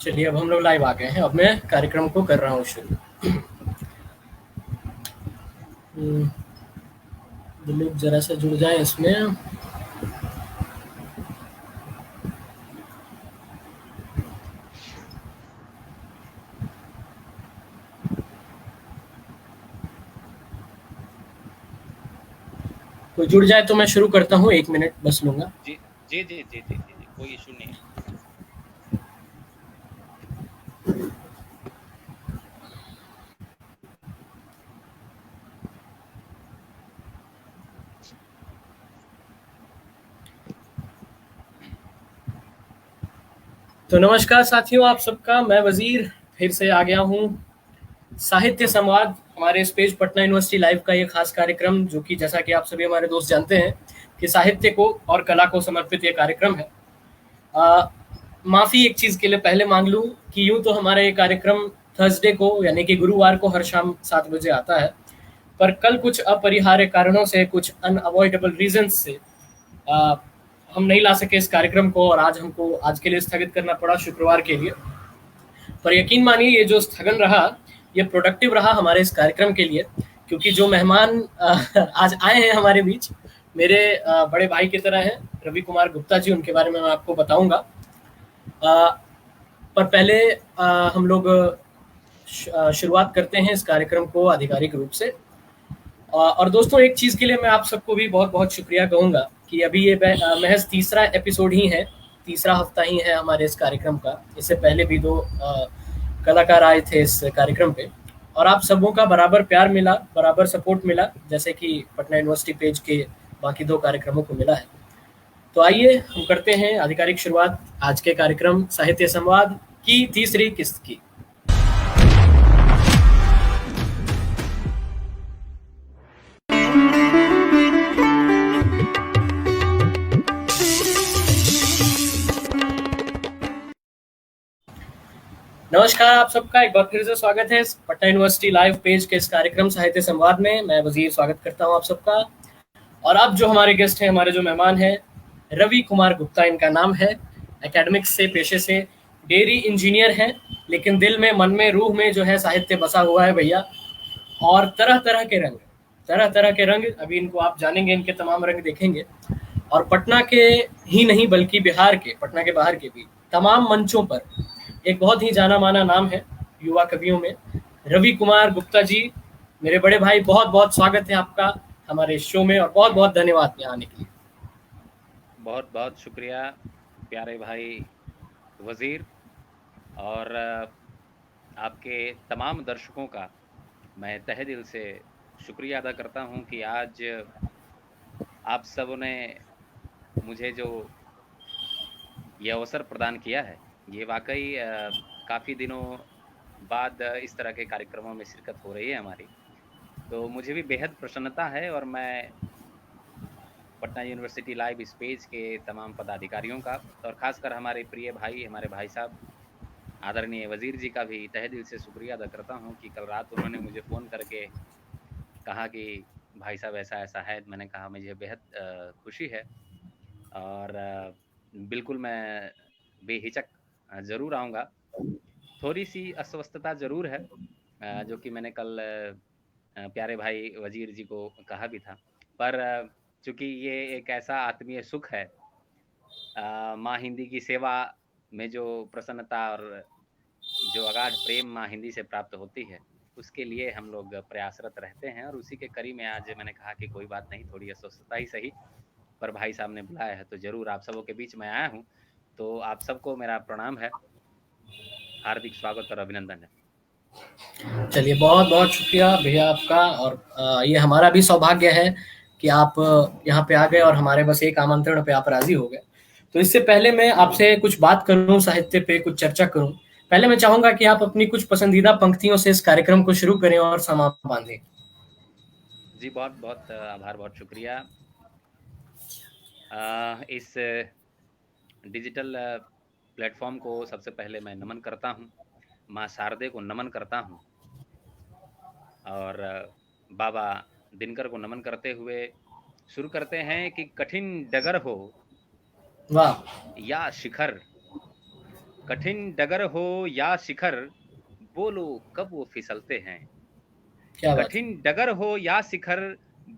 चलिए अब हम लोग लाइव आ गए हैं। अब मैं कार्यक्रम को कर रहा हूँ शुरू। लोग जरा सा जुड़ जाएं इसमें। कोई जुड़ जाए तो मैं शुरू करता हूँ, 1 मिनट बस लूंगा। जी जी जी जी जी जी जी कोई इशू नहीं है। तो नमस्कार साथियों, आप सबका। मैं वजीर फिर से आ गया हूँ। साहित्य संवाद, हमारे इस पेज पटना यूनिवर्सिटी लाइव का ये खास कार्यक्रम, जो कि जैसा कि आप सभी हमारे दोस्त जानते हैं कि साहित्य को और कला को समर्पित ये कार्यक्रम है। माफी एक चीज के लिए पहले मांग लूं कि यूं तो हमारा ये कार्यक्रम थर्सडे को यानी कि गुरुवार को हर शाम 7 बजे आता है, पर कल कुछ अपरिहार्य कारणों से, कुछ अनअवॉइडेबल रीजंस से आ, हम नहीं ला सके इस कार्यक्रम को, और आज के लिए स्थगित करना पड़ा शुक्रवार के लिए। पर यकीन मानिए, ये जो स्थगन रहा ये प्रोडक्टिव रहा हमारे इस कार्यक्रम के लिए, क्योंकि जो मेहमान आज आए हैं हमारे बीच, मेरे बड़े भाई की तरह हैं, रवि कुमार गुप्ता जी। उनके बारे में मैं आपको बताऊंगा। पर पहले हम लोग शुरुआत करते हैं इस कार्यक्रम को आधिकारिक रूप से। और दोस्तों, एक चीज़ के लिए मैं आप सबको भी बहुत बहुत शुक्रिया कहूँगा कि अभी ये महज तीसरा एपिसोड ही है, तीसरा हफ्ता ही है हमारे इस कार्यक्रम का। इससे पहले भी 2 कलाकार आए थे इस कार्यक्रम पे, और आप सबों का बराबर प्यार मिला, बराबर सपोर्ट मिला, जैसे कि पटना यूनिवर्सिटी पेज के बाकी 2 कार्यक्रमों को मिला है। तो आइए हम करते हैं आधिकारिक शुरुआत आज के कार्यक्रम साहित्य संवाद की तीसरी किस्त की। नमस्कार, आप सबका एक बार फिर से स्वागत है पटना यूनिवर्सिटी लाइव पेज के इस कार्यक्रम साहित्य संवाद में। मैं वजीर स्वागत करता हूं आप सबका। और अब जो हमारे गेस्ट हैं, हमारे जो मेहमान हैं, रवि कुमार गुप्ता इनका नाम है। एकेडमिक्स से, पेशे से डेयरी इंजीनियर हैं, लेकिन दिल में, मन में, रूह में जो है साहित्य बसा हुआ है भैया। और तरह तरह के रंग, तरह तरह के रंग, अभी इनको आप जानेंगे, इनके तमाम रंग देखेंगे। और पटना के ही नहीं बल्कि बिहार के, पटना के बाहर के भी तमाम मंचों पर एक बहुत ही जाना माना नाम है युवा कवियों में, रवि कुमार गुप्ता जी। मेरे बड़े भाई, बहुत बहुत स्वागत है आपका हमारे शो में, और बहुत बहुत धन्यवाद यहाँ आने के लिए। बहुत बहुत शुक्रिया प्यारे भाई वजीर, और आपके तमाम दर्शकों का मैं तहे दिल से शुक्रिया अदा करता हूं कि आज आप सबों ने मुझे जो ये अवसर प्रदान किया है। ये वाकई काफ़ी दिनों बाद इस तरह के कार्यक्रमों में शिरकत हो रही है हमारी, तो मुझे भी बेहद प्रसन्नता है। और मैं पटना यूनिवर्सिटी लाइव इस पेज के तमाम पदाधिकारियों का, और ख़ासकर हमारे प्रिय भाई, हमारे भाई साहब आदरणीय वज़ीर जी का भी तहे दिल से शुक्रिया अदा करता हूँ कि कल रात उन्होंने मुझे फ़ोन करके कहा कि भाई साहब ऐसा-ऐसा है। मैंने कहा मुझे बेहद खुशी है, और बिल्कुल मैं बेहिचक ज़रूर आऊँगा। थोड़ी-सी अस्वस्थता ज़रूर है, जो कि मैंने कल प्यारे भाई वज़ीर जी को कहा भी था। पर चूँकि ये एक ऐसा आत्मीय सुख है, माँ हिंदी की सेवा में जो प्रसन्नता और जो अगाध प्रेम माँ हिंदी से प्राप्त होती है, उसके लिए हम लोग प्रयासरत रहते हैं। और उसी के कड़ी में आज मैंने कहा कि कोई बात नहीं, थोड़ी अस्वस्थता ही सही, पर भाई साहब ने बुलाया है तो ज़रूर आप सबों के बीच में आया हूँ। तो आप सबको मेरा प्रणाम है, हार्दिक स्वागत और अभिनंदन है। चलिए, बहुत बहुत शुक्रिया भैया आपका। और ये हमारा भी सौभाग्य है कि आप यहाँ पे आ गए और हमारे बस एक आमंत्रण पे आप राजी हो गए। तो इससे पहले मैं आपसे कुछ बात करूं, साहित्य पे कुछ चर्चा करूं, पहले मैं चाहूंगा कि आप अपनी कुछ पसंदीदा पंक्तियों से इस कार्यक्रम को शुरू करें और समा बांधें। जी, बहुत-बहुत आभार, बहुत शुक्रिया। इस डिजिटल प्लेटफ़ॉर्म को सबसे पहले मैं नमन करता हूँ, माँ शारदे को नमन करता हूँ, और बाबा दिनकर को नमन करते हुए शुरू करते हैं कि कठिन डगर हो वाह। या शिखर, कठिन डगर हो या शिखर, बोलो कब वो फिसलते हैं। क्या बात है। कठिन डगर हो या शिखर,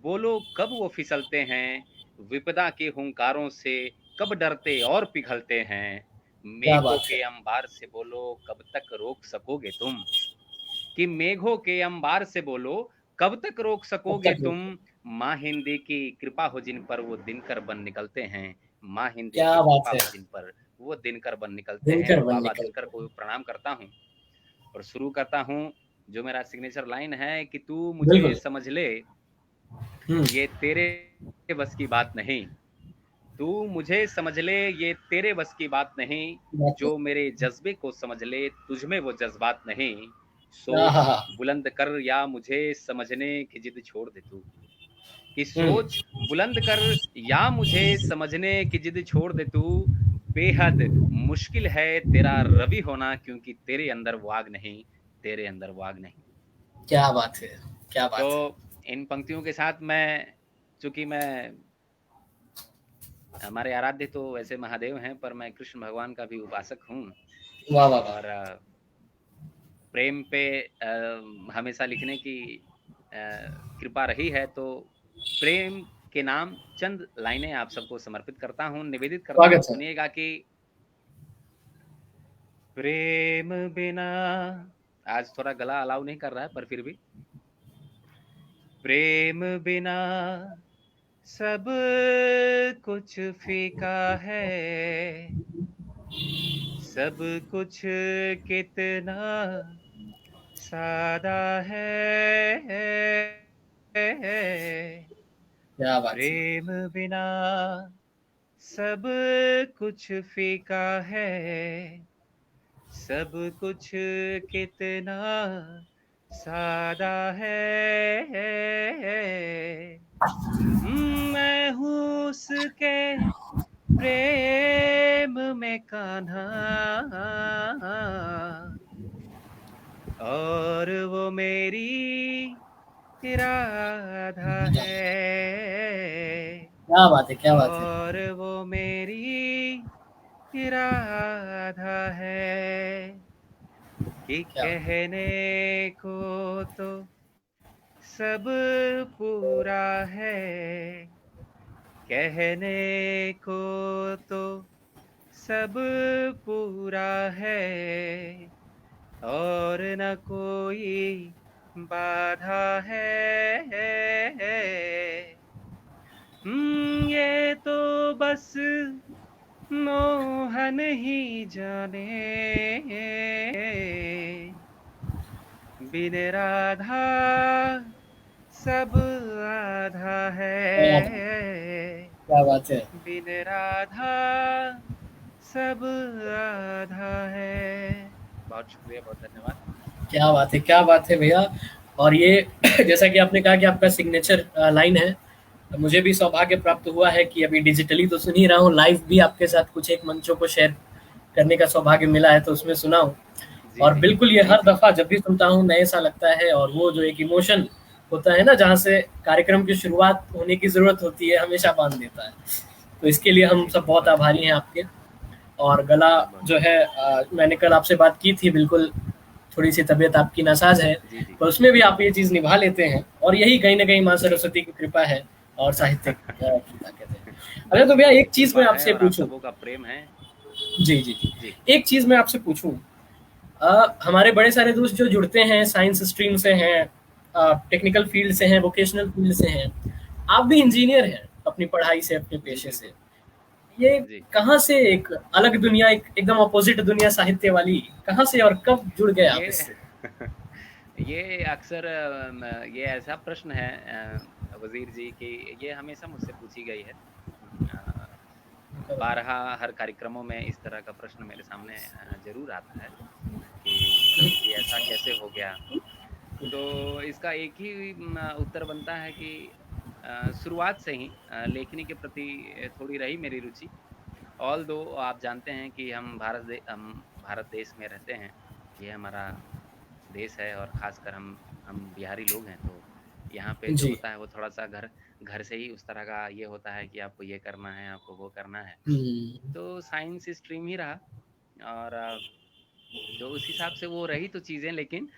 बोलो कब वो फिसलते हैं। विपदा के हुंकारों से कब डरते और पिघलते हैं। क्या मेघों बात है। के अंबार से बोलो कब तक रोक सकोगे तुम। कि मेघों के अंबार से बोलो कब तक रोक कब सकोगे तक तुम। रुक। माँ हिंदी की कृपा हो जिन पर वो दिनकर बन निकलते हैं। माँ हिंदी क्या की बात कृपा है। हो जिन पर वो दिनकर बन निकलते हैं। दिनकर मैं बन बाबा दिनकर निकलते को हैं। प्रणाम करता हूँ और शुरू करता हूँ। जो मेरा सिग्नेचर लाइन है कि तू मुझे बिल्कुल। समझ ले, हम्म। ये तेरे बस की बात नहीं। तू मुझे समझ ले, ये तेरे बस की बात नहीं। बात है। जो मेरे जज्बे को समझ ले, तुझ में वो जज्बात नहीं। हाँ सोच हाँ। बुलंद कर या मुझे समझने की जिद छोड़ दे तू। कि हम्म। सोच बुलंद कर या मुझे समझने की जिद छोड़ दे तू। बेहद मुश्किल है तेरा रवि होना, क्योंकि तेरे अंदर वो आग नहीं, तेरे अंदर वो आग नहीं। क्या बात है। क्या तो बात है। इन पंक्तियों के साथ मैं, चूंकि मैं, हमारे आराध्य तो वैसे महादेव हैं, पर मैं कृष्ण भगवान का भी उपासक हूँ। वाह वाह वाह। और प्रेम पे हमेशा लिखने की कृपा रही है। तो प्रेम के नाम चंद लाइनें आप सबको समर्पित करता हूँ, निवेदित करता हूँ। स्वागत है। सुनिएगा कि प्रेम बिना, आज थोड़ा गला अलाउ नहीं कर रहा है, पर फिर भी, प्रेम बिना सब कुछ फीका है। सब कुछ कितना सादा है। क्या बात है। प्रेम बिना सब कुछ फीका है। सब कुछ कितना सादा है। मैं हूँ उसके प्रेम में कान्हा, और वो मेरी राधा है। क्या बात है। क्या बात है। और वो मेरी राधा है। कि क्या बात। कहने को तो सब पूरा है। कहने को तो सब पूरा है। और न कोई बाधा है। ये तो बस मोहन ही जाने, बिन राधा सब आधा है। क्या बात है। बिन राधा सब आधा है। बहुत शुक्रिया, बहुत धन्यवाद। क्या बात है। क्या बात है भैया। और ये जैसा कि आपने कहा कि आपका सिग्नेचर लाइन है, मुझे भी सौभाग्य प्राप्त हुआ है कि अभी डिजिटली तो सुन ही रहा हूँ, लाइव भी आपके साथ कुछ एक मंचों को शेयर करने का सौभाग्य मिला है, तो उसमें सुना हूँ। जी और जी बिल्कुल ये जी हर जी। दफ़ा जब भी सुनता हूँ नए सा लगता है, और वो जो एक इमोशन होता है ना, जहाँ से कार्यक्रम की शुरुआत होने की ज़रूरत होती है, हमेशा बांध देता है। तो इसके लिए हम जी सब जी, बहुत बहुत आभारी हैं शुक्रिया। आपके। और गला बहुत बहुत जो है, शुक्रिया। मैंने कल आपसे बात की थी, बिल्कुल थोड़ी-सी तबीयत आपकी नासाज़ है, जी जी। पर उसमें भी आप ये चीज़ निभा लेते हैं, और यही कहीं न कहीं माँ सरस्वती की कृपा है और साहित्य की ताकत है। अच्छा, तो बस भैया वो एक चीज़ मैं कृपा है आपसे और आप पूछूँ। सबों का प्रेम है। जी, जी, जी। जी एक चीज़ मैं आपसे पूछूँ, हमारे बड़े सारे दोस्त जो जुड़ते हैं साइंस स्ट्रीम से हैं, टेक्निकल फील्ड से हैं, वोकेशनल फील्ड से हैं। आप भी इंजीनियर हैं अपनी पढ़ाई से, अपने जी पेशे से। बिल्कुल। ये जी। कहाँ से एक अलग दुनिया, एक एकदम अपोजिट दुनिया साहित्य वाली, कहाँ से और कब जुड़ गए आप ये इससे? ये अक्सर ये ऐसा प्रश्न है वजीर जी, कि ये हमेशा मुझसे पूछी गई है। बारहा हर कार्यक्रमों में इस तरह का प्रश्न मेरे सामने जरूर आता है कि रवि जी ऐसा कैसे हो गया। तो इसका एक ही उत्तर बनता है कि शुरुआत से ही लेखनी के प्रति थोड़ी रही मेरी रुचि। ऑल दो आप जानते हैं कि हम भारत देश में रहते हैं। ये हमारा देश है, और ख़ासकर हम बिहारी लोग हैं, तो यहाँ पे जो जी। होता है वो थोड़ा-सा घर घर से ही उस तरह का ये होता है कि आपको ये करना है, आपको वो करना है। हुँ। तो साइंस स्ट्रीम ही रहा। और तो उस हिसाब से वो रही तो चीज़ें, लेकिन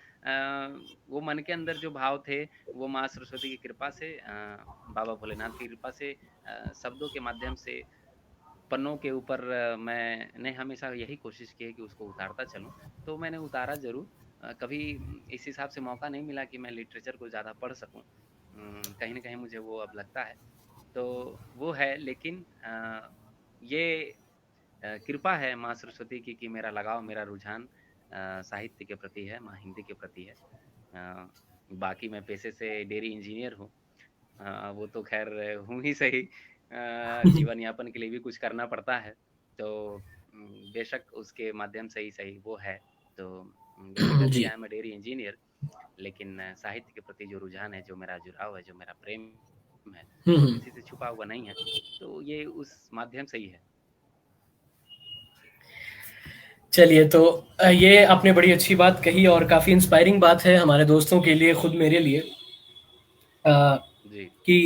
वो मन के अंदर जो भाव थे वो माँ सरस्वती की कृपा से, बाबा भोलेनाथ की कृपा से, शब्दों के माध्यम से पन्नों के ऊपर मैंने हमेशा यही कोशिश की है कि उसको उतारता चलूँ। तो मैंने उतारा ज़रूर। कभी इस हिसाब से मौका नहीं मिला कि मैं लिटरेचर को ज़्यादा पढ़ सकूँ। कहीं न कहीं मुझे वो अब लगता है। तो वो है, लेकिन ये कृपा है माँ सरस्वती की कि मेरा लगाव, मेरा रुझान साहित्य के प्रति है, माँ हिंदी के प्रति है। बाकी मैं पेशे से डेयरी इंजीनियर हूँ। वो तो ख़ैर हूँ ही सही, जीवन यापन के लिए भी कुछ करना पड़ता है। तो बेशक उसके माध्यम से ही सही वो है। तो बेसिकली जी। I am a dairy engineer, लेकिन साहित्य के प्रति जो रुझान है, जो मेरा जुड़ाव है, जो मेरा प्रेम है, वो हम्म। किसी से छुपा हुआ नहीं है। तो ये उस माध्यम से ही है। चलिए, तो ये आपने बड़ी अच्छी बात कही और काफ़ी इंस्पायरिंग बात है हमारे दोस्तों के लिए, खुद मेरे लिए, अ, जी, कि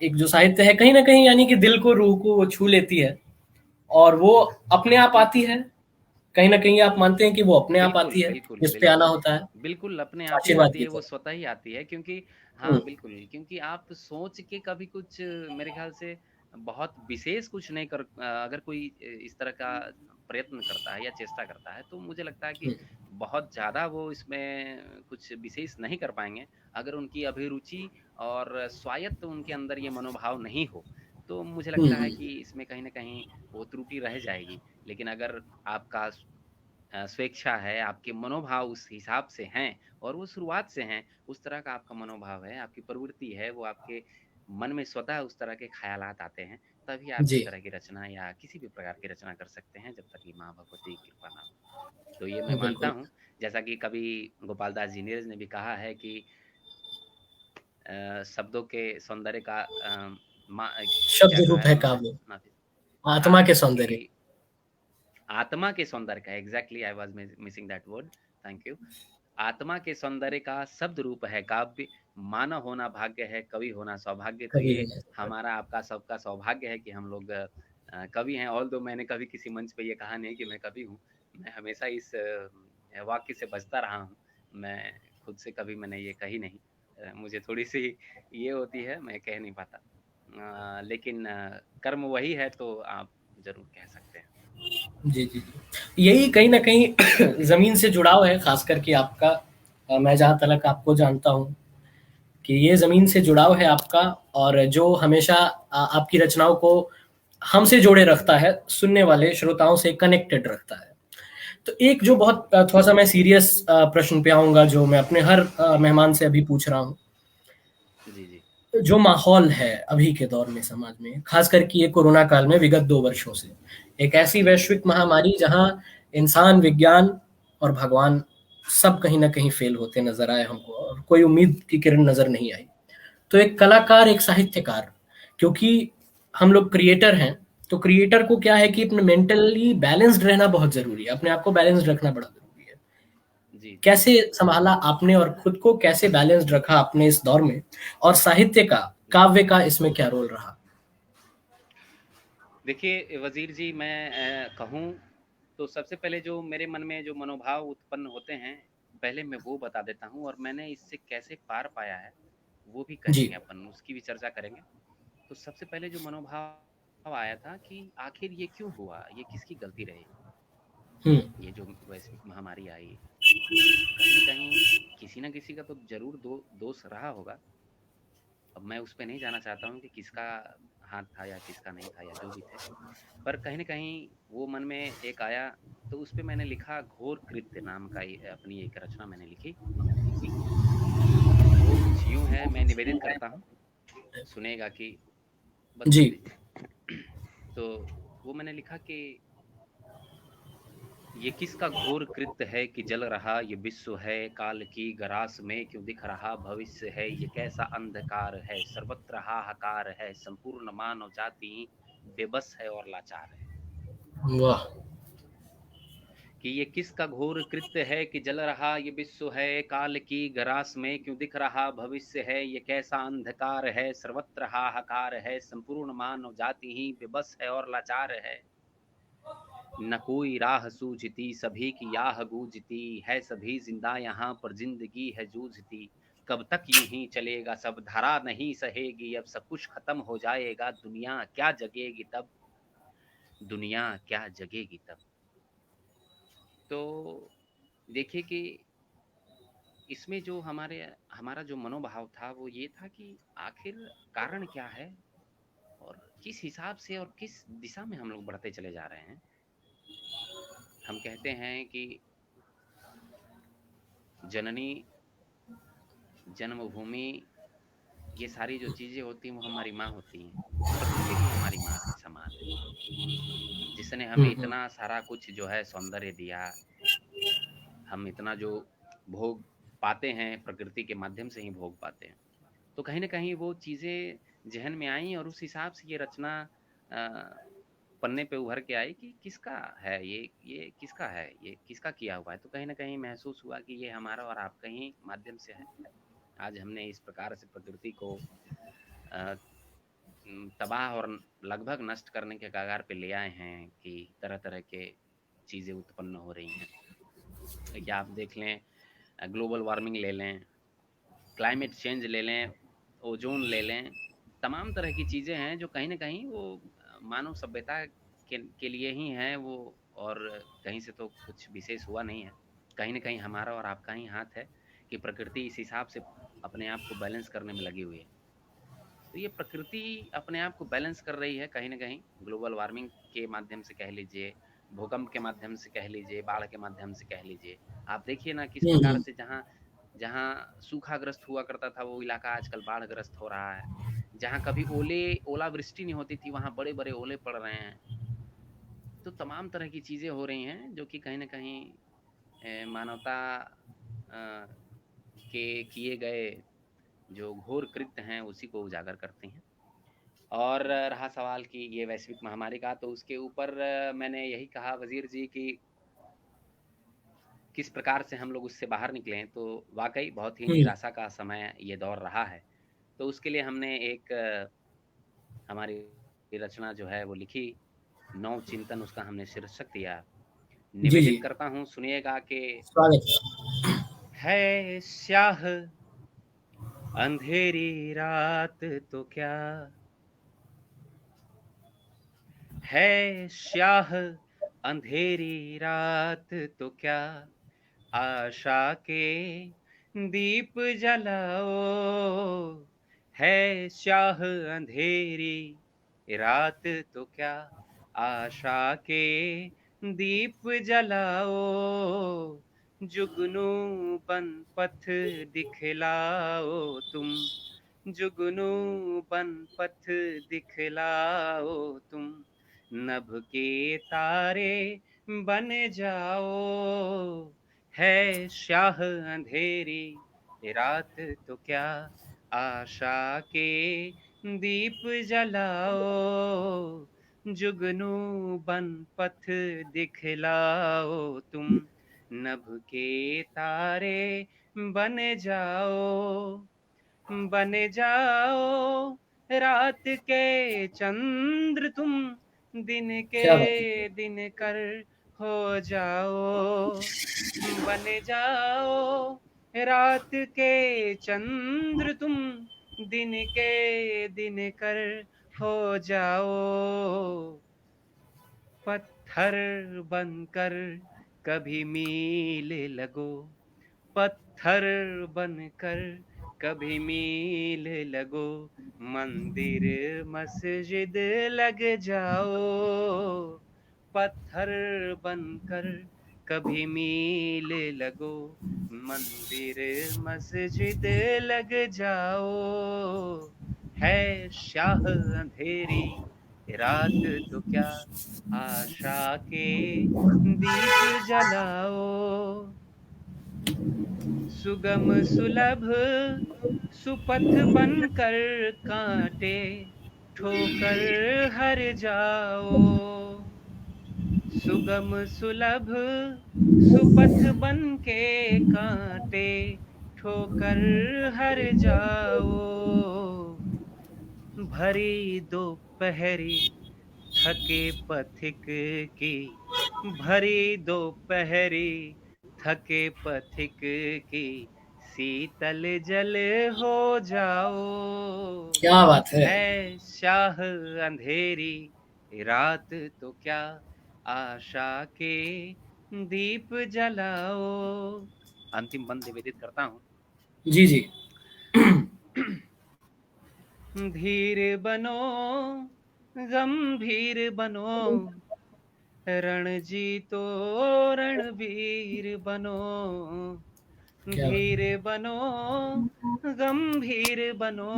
एक जो साहित्य है कहीं न कहीं यानी कि दिल को, रूह को वो छू लेती है और वो अपने आप आती है। कहीं न कहीं आप मानते हैं कि वो अपने आप बिल्कुल, आती है, बिल्कुल, जिस पे आना बिल्कुल। होता है, बिल्कुल, अपने आप ही आशीर्वाद आती की है, वो तरह। स्वतः ही आती है, क्योंकि हुँ, हाँ, बिल्कुल, क्योंकि आप सोच के कभी कुछ मेरे ख़्याल से बहुत विशेष कुछ नहीं अगर कोई इस तरह का प्रयत्न करता है या चेष्टा करता है, तो मुझे लगता है कि हुँ, बहुत ज़्यादा वो इसमें कुछ विशेष नहीं कर पाएँगे। अगर उनकी अभिरुचि और स्वायत्त उनके अंदर ये मनोभाव नहीं हो, तो मुझे हुँ, लगता है हुँ, कि इसमें कहीं न कहीं वो त्रुटि रह जाएगी। लेकिन अगर आपका स्वेच्छा है, आपके मनोभाव उस हिसाब से हैं और वो शुरुआत से हैं, उस तरह का आपका मनोभाव है, आपकी प्रवृत्ति है, वो आपके मन में स्वतः उस तरह के ख़यालात आते हैं, तभी आप जी, इस तरह की रचना या किसी भी प्रकार की रचना कर सकते हैं, जब तक कि माँ भगवती की कृपा ना हो। तो ये मैं मानता बिल्कुल। हूँ, जैसा कि कवि गोपाल दास जी नीरज ने भी कहा है कि शब्दों के सौंदर्य का शब्द क्या कहा रूप है है उन्होंने? काव्य, माफ़ी। आत्मा हाँ, के सौंदर्य। कि आत्मा के सौंदर्य का, exactly I was missing that word, thank you. आत्मा के सौंदर्य का शब्द रूप है काव्य, मानव होना भाग्य है, कवि होना सौभाग्य। तो कवि ये होना चाहिए। हमारा आपका सबका सौभाग्य है कि हम लोग कवि हैं। ऑल्दो मैंने कभी किसी मंच पे ये कहा नहीं कि मैं कवि हूँ। मैं हमेशा इस वाक्य से बचता रहा हूँ। मैं खुद से कभी मैंने ये कही नहीं। मुझे थोड़ी-सी ये होती है, मैं कह नहीं पाता। लेकिन कर्म वही है, तो आप ज़रूर कह सकते हैं। जी, जी, जी। यही कहीं न कहीं ज़मीन से जुड़ाव है, ख़ास करके आपका। मैं जहाँ तलक आपको जानता हूँ कि ये ज़मीन से जुड़ाव है आपका, और जो हमेशा आपकी रचनाओं को हमसे जोड़े रखता है, सुनने वाले श्रोताओं से कनेक्टेड रखता है। तो एक जो बहुत थोड़ा-सा मैं सीरियस प्रश्न पे आऊँगा, जो मैं अपने हर मेहमान से अभी पूछ रहा हूँ। जी, जी। जो माहौल है अभी के दौर में समाज में, खासकर कि ये कोरोना काल में विगत 2 वर्षों से, एक ऐसी वैश्विक महामारी जहाँ इंसान, विज्ञान और भगवान सब कहीं न कहीं फेल होते नज़र आए हमको, और कोई उम्मीद की किरण नज़र नहीं आई। तो एक कलाकार, एक साहित्यकार, क्योंकि हम लोग क्रिएटर हैं, तो क्रिएटर को क्या है कि अपने मेंटली बैलेंस्ड रहना बहुत ज़रूरी है, अपने आप को बैलेंस्ड रखना बड़ा ज़रूरी है। जी, जी। कैसे सँभाला आपने और खुद को कैसे बैलेंस्ड रखा आपने इस दौर में? और साहित्य का, हुँ। काव्य का इसमें क्या रोल रहा? देखिए वज़ीर जी, मैं कहूँ तो सबसे पहले जो मेरे मन में जो मनोभाव उत्पन्न होते हैं, पहले मैं वो बता देता हूँ और मैंने इससे कैसे पार पाया है, वो भी जी। कहेंगे अपन, उसकी भी चर्चा करेंगे। तो सबसे पहले जो मनोभाव आया था कि आखिर ये क्यों हुआ? ये किसकी गलती रही? हुँ, ये जो वैश्विक महामारी आई, कहीं न कहीं किसी न किसी का तो ज़रूर दोष रहा होगा। अब मैं उस पे नहीं जाना चाहता हूँ कि किसका हाथ था या किसका नहीं था या जो भी थे। पर कहीं न कहीं वो मन में एक आया, तो उस पे मैंने लिखा घोर कृत्य नाम का अपनी एक रचना मैंने लिखी कि वो कुछ यूँ है, मैं निवेदित करता हूँ, सुनेगा कि बंद जी। कर दीजिए। तो वो मैंने लिखा कि ये किसका घोर कृत्य है कि जल रहा ये विश्व है, काल की गरास में क्यों दिख रहा भविष्य है, ये कैसा अंधकार है, सर्वत्र हाहाकार है, संपूर्ण मानव जाति बेबस है और लाचार है। वाह! कि ये किसका घोर कृत्य है कि जल रहा ये विश्व है, काल की गरास में क्यों दिख रहा भविष्य है, ये कैसा अंधकार है, सर्वत्र हाहाकार है, संपूर्ण मानव जाति ही बेबस है और लाचार है। न कोई राह सूझती, सभी की आह गूंजती है, सभी जिंदा यहाँ पर जिंदगी है जूझती। कब तक यूं ही चलेगा सब, धरा नहीं सहेगी, अब सब कुछ खत्म हो जाएगा, दुनिया क्या जगेगी तब, दुनिया क्या जगेगी तब। तो देखिए कि इसमें जो हमारा जो मनोभाव था वो ये था कि आखिर कारण क्या है और किस हिसाब से और किस दिशा में हम लोग बढ़ते चले जा रहे हैं। हम कहते हैं कि जननी, जन्मभूमि, ये सारी जो चीज़ें होती हैं वो हमारी माँ होती हैं। प्रकृति भी हमारी माँ के समान है, जिसने हमें हम्म। इतना सारा कुछ जो है सौंदर्य दिया, हम इतना जो भोग पाते हैं प्रकृति के माध्यम से ही भोग पाते हैं। तो कहीं न कहीं वो चीज़ें ज़हन में आईं और उस हिसाब से ये रचना अ, पन्ने पे उभर के आई कि किसका है ये किसका है, ये किसका किया हुआ है। तो कहीं न कहीं महसूस हुआ कि ये हमारा और आपका ही माध्यम से है। आज हमने इस प्रकार से प्रकृति को अ, तबाह और लगभग नष्ट करने के कगार पे ले आए हैं कि तरह-तरह के चीज़ें उत्पन्न हो रही हैं। देखिए आप देख लें, ग्लोबल वार्मिंग ले लें, क्लाइमेट चेंज ले लें, ओज़ोन ले लें, तमाम तरह की चीज़ें हैं जो कहीं न कहीं वो मानव सभ्यता के लिए ही हैं वो, और कहीं से तो कुछ विशेष हुआ नहीं है। कहीं न कहीं हमारा और आपका ही हाथ है कि प्रकृति इस हिसाब से अपने आप को बैलेंस करने में लगी हुई है। तो ये प्रकृति अपने आप को बैलेंस कर रही है कहीं न कहीं, ग्लोबल वार्मिंग के माध्यम से कह लीजिए, भूकंप के माध्यम से कह लीजिए, बाढ़ के माध्यम से कह लीजिए। आप देखिए ना किस प्रकार हम्म। से जहाँ जहाँ सूखाग्रस्त हुआ करता था वो इलाका आजकल बाढ़ग्रस्त हो रहा है। जहाँ कभी ओलावृष्टि नहीं होती थी वहाँ बड़े-बड़े ओले पड़ रहे हैं। तो तमाम तरह की चीज़ें हो रही हैं जो कि कहीं न कहीं मानवता अ, के किए गए जो घोर कृत्य हैं उसी को उजागर करती हैं। और रहा सवाल कि ये वैश्विक महामारी का, तो उसके ऊपर मैंने यही कहा वज़ीर जी कि किस प्रकार से हम लोग उससे बाहर निकले हैं, तो वाक़ई बहुत ही हम्म। निराशा का समय ये दौर रहा है। तो उसके लिए हमने एक हमारी रचना जो है वो लिखी, नव चिंतन उसका हमने शीर्षक दिया। जी जी। निवेदित करता हूँ सुनिएगा कि स्वागत है। है स्याह अंधेरी रात तो क्या, है स्याह अंधेरी रात तो क्या, आशा के दीप जलाओ, है स्याह अंधेरी रात तो क्या, आशा के दीप जलाओ, जुगनू बन पथ दिखलाओ तुम, जुगनू बन पथ दिखलाओ तुम, नभ के तारे बन जाओ, है स्याह अंधेरी रात तो क्या, आशा के दीप जलाओ, जुगनू बन पथ दिखलाओ तुम, नभ के तारे बन जाओ, बन जाओ रात के चंद्र तुम, दिन के क्या बात है। दिन कर हो जाओ, बन जाओ रात के चंद्र तुम, दिन के दिन कर हो जाओ, पत्थर बनकर कभी मील लगो, पत्थर बनकर कभी मील लगो, मंदिर मस्जिद लग जाओ, पत्थर बनकर कभी मील लगो, मंदिर मस्जिद लग जाओ, है शाह अंधेरी रात तो क्या, आशा के दीप जलाओ, सुगम सुलभ सुपथ बनकर कांटे ठोकर हर जाओ, सुगम सुलभ सुपथ बन के कांटे ठोकर हर जाओ, भरी दोपहरी थके पथिक की भरी दोपहरी थके पथिक की शीतल जल हो जाओ। क्या बात है। शाह अंधेरी रात तो क्या आशा के दीप जलाओ। अंतिम बंद निवेदित करता हूँ। जी जी। धीर बनो गंभीर बनो रणजीतो रणवीर बनो। क्या धीर बात। बनो गंभीर बनो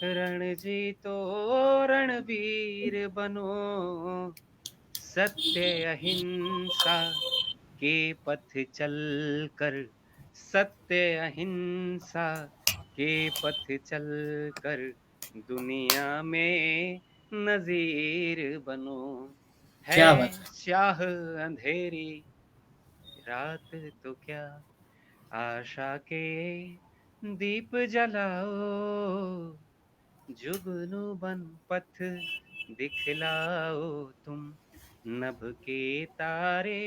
रणजीतो रणवीर बनो। सत्य अहिंसा के पथ चलकर सत्य अहिंसा के पथ चलकर दुनिया में नजीर बनो। है क्या बात है। शाह अंधेरी रात तो क्या आशा के दीप जलाओ। जुगनू बन पथ दिखलाओ तुम नभ के तारे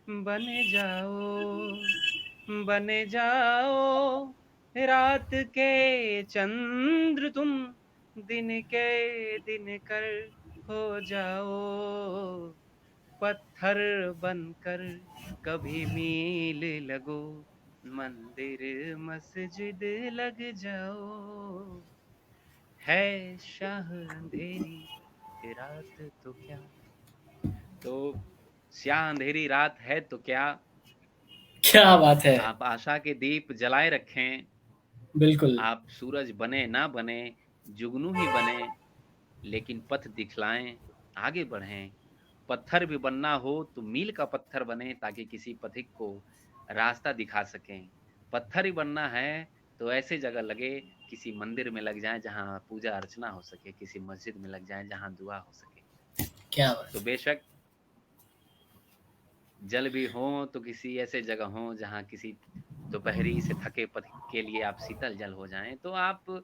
बन जाओ। बन जाओ रात के चंद्र तुम दिन के दिन कर हो जाओ। पत्थर बनकर कभी मील लगो मंदिर मस्जिद लग जाओ। है शाह अंधेरी रात तो क्या। तो स्याह अंधेरी रात है तो क्या, क्या बात है। आप आशा के दीप जलाए रखें। बिल्कुल। आप सूरज बने ना बने, जुगनू ही बने, लेकिन पथ दिखलाएं, आगे बढ़ें। पत्थर भी बनना हो तो मील का पत्थर बने ताकि किसी पथिक को रास्ता दिखा सकें। पत्थर ही बनना है तो ऐसे जगह लगे, किसी मंदिर में लग जाए जहां पूजा अर्चना हो सके, किसी मस्जिद में लग जाए जहां दुआ हो सके। क्या बात तो है। बेशक जल भी हो तो किसी ऐसे जगह हो जहां किसी दोपहरी से थके पथिक के लिए आप शीतल जल हो जाएं। तो आप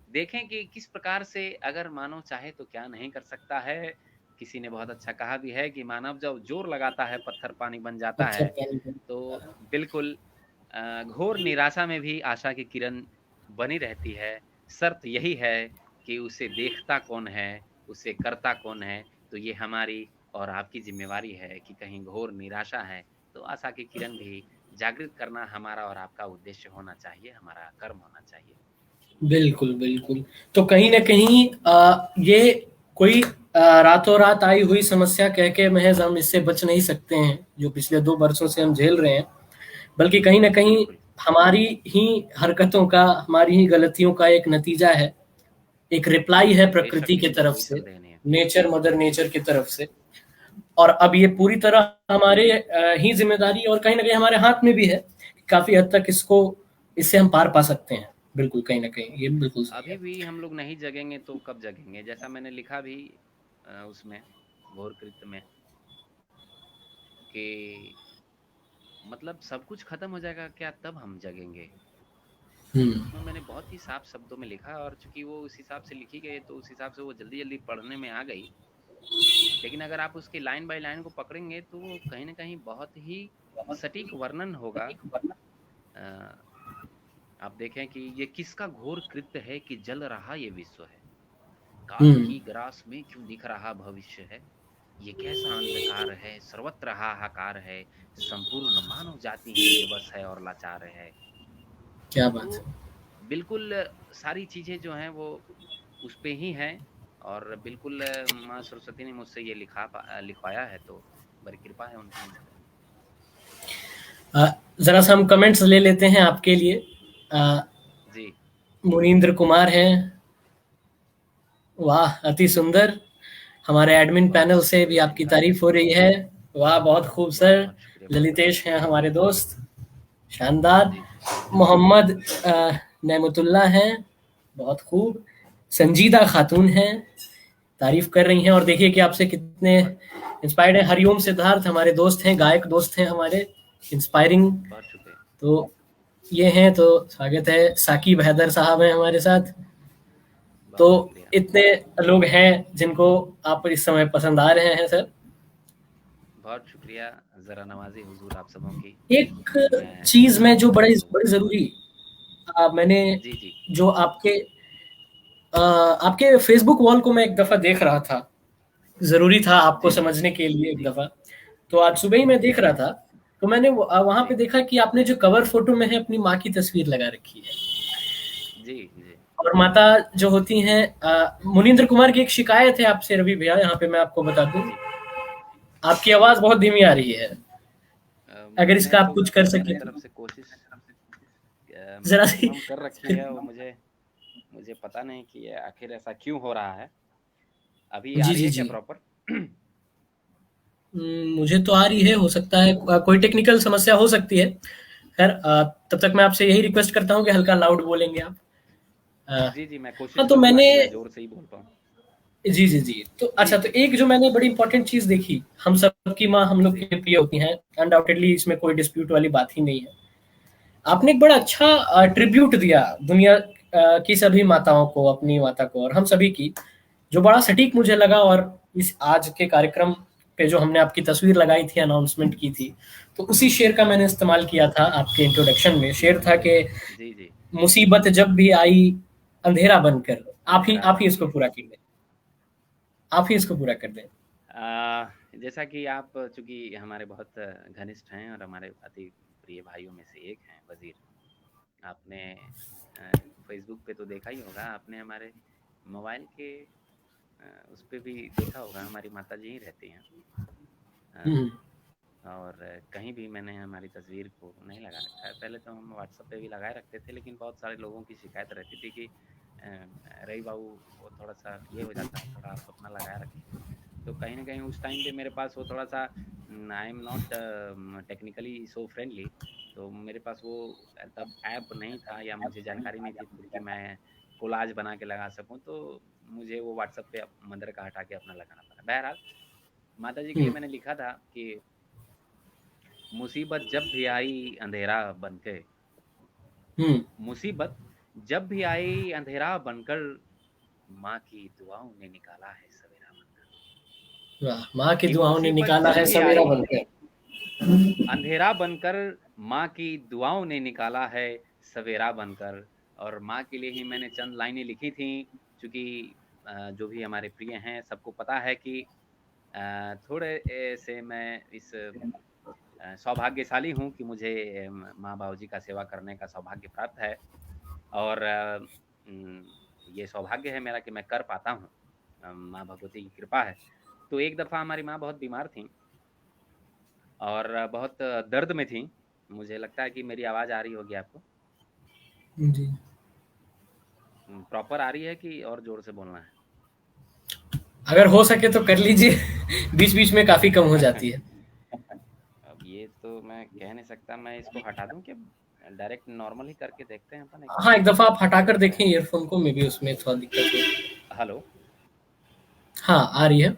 देखें कि किस प्रकार से अगर मानव चाहे तो क्या नहीं कर सकता है। किसी ने बहुत अच्छा कहा भी है कि मानव जब जोर लगाता है पत्थर पानी बन जाता पत्थर है। पानी में। तो बिल्कुल घोर निराशा में भी आशा की किरण बनी रहती है। शर्त यही है कि उसे देखता कौन है, उसे करता कौन है। तो ये हमारी और आपकी जिम्मेवारी है कि कहीं घोर निराशा है तो आशा की किरण भी जागृत करना हमारा और आपका उद्देश्य होना चाहिए, हमारा कर्म होना चाहिए। बिल्कुल बिल्कुल। तो कहीं ना कहीं ये कोई रातों रात आई हुई समस्या कह के महज हम इससे बच नहीं सकते हैं, जो पिछले 2 वर्षों से हम झेल रहे हैं। बल्कि कहीं ना कहीं बिल्कुल हमारी ही हरकतों का, हमारी ही गलतियों का एक नतीजा है, एक रिप्लाई है बेशक, प्रकृति की इसमें तरफ कोई से, संदेह नहीं है। नेचर, मदर नेचर की तरफ से। और अब ये पूरी तरह हमारे ही जिम्मेदारी और कहीं ना कहीं हमारे हाथ में भी है कि काफी हद तक इससे हम पार पा सकते हैं। बिल्कुल, कहीं ना कहीं ये बिल्कुल सही अभी है। भी हम लोग नहीं जगेंगे तो कब जगेंगे, जैसा मैंने लिखा भी उसमें घोर कृत्य में कि मतलब सब कुछ खत्म हो जाएगा क्या तब हम जगेंगे। हम्म। उसमें मैंने बहुत ही साफ शब्दों में लिखा और चूंकि वो उस हिसाब से लिखी गई तो उस हिसाब से वो जल्दी जल्दी पढ़ने में आ गई। लेकिन अगर आप उसके लाइन बाय लाइन को पकड़ेंगे तो वो कहीं ना कहीं बहुत ही सटीक वर्णन होगा। अ, आप देखें कि ये किसका घोर कृत्य है कि जल रहा ये विश्व है। काल हम्म। की ग्रास में क्यों दिख रहा भविष्य है। ये कैसा अंधकार है, सर्वत्र हाहाकार है। संपूर्ण मानव जाति ही विवश है और लाचार है। क्या बात तो है। बिल्कुल सारी चीजें जो हैं वो उस पे ही हैं। और बिल्कुल माँ सरस्वती ने मुझसे ये लिखवाया है तो बड़ी कृपा है उनकी मुझ पे। जरा सा हम कमेंट्स ले लेते हैं आपके लिए। अ, जी मुनींद्र कुमार हैं। वाह, अति सुंदर। हमारे एडमिन बहुत पैनल बहुत से भी शुक्रिया आपकी इनका। तारीफ हो रही है। वाह, बहुत खूब बहुत सर। बहुत शुक्रिया, बहुत बहुत ललितेश हैं शुक्रिया। हमारे दोस्त, शानदार। जी मोहम्मद नेमतुल्ला हैं, बहुत खूब। संजीदा खातून हैं, तारीफ कर रही हैं और देखिए कि आपसे कितने बहुत इंस्पायर्ड हैं। हरिओम सिद्धार्थ हमारे दोस्त हैं, गायक दोस्त हैं हमारे, इंस्पायरिंग। बहुत शुक्रिया। तो ये हैं, तो स्वागत है। साकिब हैदर साहब हैं हमारे साथ। तो बहुत शुक्रिया। इतने लोग हैं जिनको आप इस समय पसंद आ रहे हैं सर। बहुत शुक्रिया, ज़रा नवाज़ी हुज़ूर आप सबों की। एक चीज़ में जो बड़ी ज़रूरी मैंने जी, जी। जो आपके फ़ेसबुक वॉल को मैं एक दफ़ा देख रहा था। ज़रूरी था आपको जी, जी। समझने के लिए एक दफ़ा। तो आज सुबह ही मैं देख रहा था, तो मैंने वहाँ पे जी। देखा कि आपने जो कवर फ़ोटो में है अपनी माँ की तस्वीर लगा रखी है। जी, जी। और माता जो होती हैं मुनींद्र कुमार की एक शिकायत है आपसे रवि भैया, यहाँ पे मैं आपको बता दूँ। जी। आपकी आवाज़ बहुत धीमी आ रही है। अगर मैं इसका आप तो कुछ कर मेरे सकें तरफ तो। से कोशिश ज़रा सी मैक्सिमम कर रखी है, वो मुझे मुझे पता नहीं कि ये आखिर ऐसा क्यों हो रहा है। अभी आ जी, रही जी, है क्या जी। प्रॉपर? मुझे तो आ रही है, हो सकता है कोई टेक्निकल समस्या हो सकती है। ख़ैर तब तक मैं आपसे यही रिक्वेस्ट करता हूँ कि हल्का लाउड बोलेंगे आप। अ, जी, जी, मैं कोशिश हाँ, तो करूँगा मैंने कि मैं ज़ोर से ही बोल पाऊँ। जी, जी, जी। तो जी, अच्छा, तो जी। एक जो मैंने बड़ी इम्पोर्टेंट चीज़ देखी, हम सबकी माँ हम लोग जी। के प्रिय होती हैं, अनडाउटेडली इसमें कोई डिस्प्यूट वाली बात ही नहीं है। आपने एक बड़ा अच्छा ट्रिब्यूट दिया दुनिया की सभी माताओं को, अपनी माता को और हम सभी की, जो बड़ा सटीक मुझे लगा। और इस आज के कार्यक्रम पे जो हमने आपकी तस्वीर लगाई थी, अनाउंसमेंट की थी, तो उसी शेर का मैंने इस्तेमाल किया था आपके इंट्रोडक्शन में। शेर था कि जी, जी। मुसीबत जब भी आई अंधेरा बनकर, अंधेरा आप ही बन इसको के। पूरा कर दें। आप ही इसको पूरा कर दें। जैसा कि आप चूँकि हमारे बहुत घनिष्ठ हैं और हमारे अति प्रिय भाइयों में से एक हैं वज़ीर। आपने अ, फ़ेसबुक पे तो देखा ही होगा, आपने हमारे मोबाइल के उस पे भी देखा होगा, हमारी माताजी ही रहती हैं। अ, हुँ, और कहीं भी मैंने हमारी तस्वीर को नहीं लगा रखा है। पहले तो हम व्हाट्सएप पे भी लगाए रखते थे, लेकिन बहुत सारे लोगों की शिकायत रहती थी कि रवि बाबू वो थोड़ा-सा ये हो जाता है, थोड़ा आप अपना लगाए रखें। तो कहीं न कहीं उस टाइम पे मेरे पास वो थोड़ा-सा I am not technically so friendly, तो मेरे पास वो तब ऐप नहीं था या मुझे जानकारी नहीं थी इतनी कि मैं कोलाज बना के लगा सकूँ, तो मुझे वो व्हाट्सएप पे मदर का हटा के अपना लगाना पड़ा। बहरहाल, माताजी के लिए हुँ, मैंने लिखा था कि मुसीबत जब भी आई अंधेरा बनके, हुँ। मुसीबत जब भी आई अंधेरा बनकर, माँ की दुआओं ने निकाला है सवेरा बनकर। वाह! माँ की कि दुआओं ने मुसीबत निकाला जब है भी सवेरा आई बनकर। अंधेरा बनकर, माँ की दुआओं ने निकाला है सवेरा बनकर। और माँ के लिए ही मैंने चंद लाइनें लिखी थी, चूँकि जो भी हमारे प्रिय हैं सबको पता है कि थोड़े से मैं इस सौभाग्यशाली हूँ कि मुझे माँ-बाबूजी का सेवा करने का सौभाग्य प्राप्त है। और उम, ये सौभाग्य है मेरा कि मैं कर पाता हूँ। माँ भगवती की कृपा है। तो एक दफ़ा हमारी माँ बहुत बीमार थीं और बहुत दर्द में थीं। मुझे लगता है कि मेरी आवाज़ आ रही होगी आपको। जी। प्रॉपर आ रही है कि और ज़ोर से बोलना है? अगर हो सके तो कर लीजिए। बीच-बीच में काफ़ी कम हो जाती है। अब ये तो मैं कह नहीं सकता, मैं इसको हटा दूँ क्या? डायरेक्ट नॉर्मल ही करके देखते हैं अपन एक बार। हाँ, एक दफ़ा आप हटाकर एक देखें ईयरफ़ोन को, मेबी उसमें थोड़ा दिक्कत हो। हेलो? हाँ, आ रही है।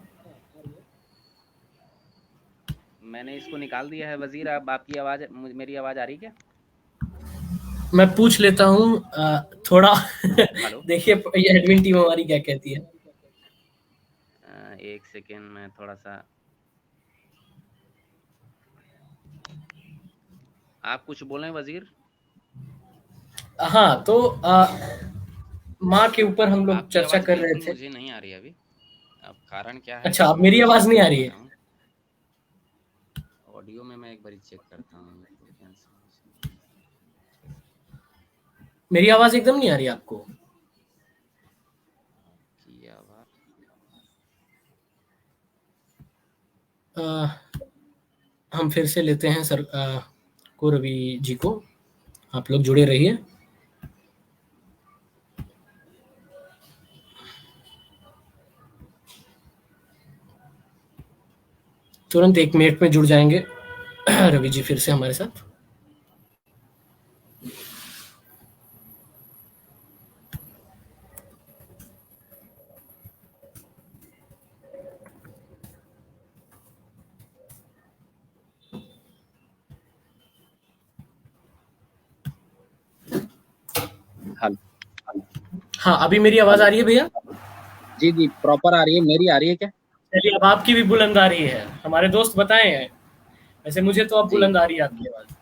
मैंने इसको निकाल दिया है वज़ीर, अब आपकी आवाज़ मेरी आवाज़ आ रही है क्या? मैं पूछ लेता हूँ थोड़ा। हेलो? देखिए ये एडमिन टीम हमारी क्या कहती है। 1 सेकंड में थोड़ा-सा आप कुछ बोलें वज़ीर? हाँ, तो माँ के ऊपर हम लोग आपकी चर्चा आवाज़ कर रहे बिल्कुल थे। मुझे नहीं आ रही है अभी। अब कारण क्या है अच्छा, वो अब मैं मेरी भी आवाज़ नहीं आ समझ रही पा है? रहा हूँ। ऑडियो में मैं एक बारी चेक करता हूँ। मेरी आवाज़ एकदम नहीं आ रही है आपको? आपकी आवाज़ अ, हम फिर से लेते हैं सर को रवि जी को। आप लोग जुड़े रहिए। तुरंत 1 मिनट में जुड़ जाएँगे रवि जी फिर से हमारे साथ। हेलो। हाँ, अभी मेरी आवाज़ आ हेलो। रही है भैया? जी, जी, प्रॉपर आ रही है। मेरी आ रही है क्या? चलिए, अब आपकी भी बुलंद आ रही है, हमारे दोस्त बताए हैं। वैसे मुझे तो अब जी बुलंद आ रही है आपकी आवाज।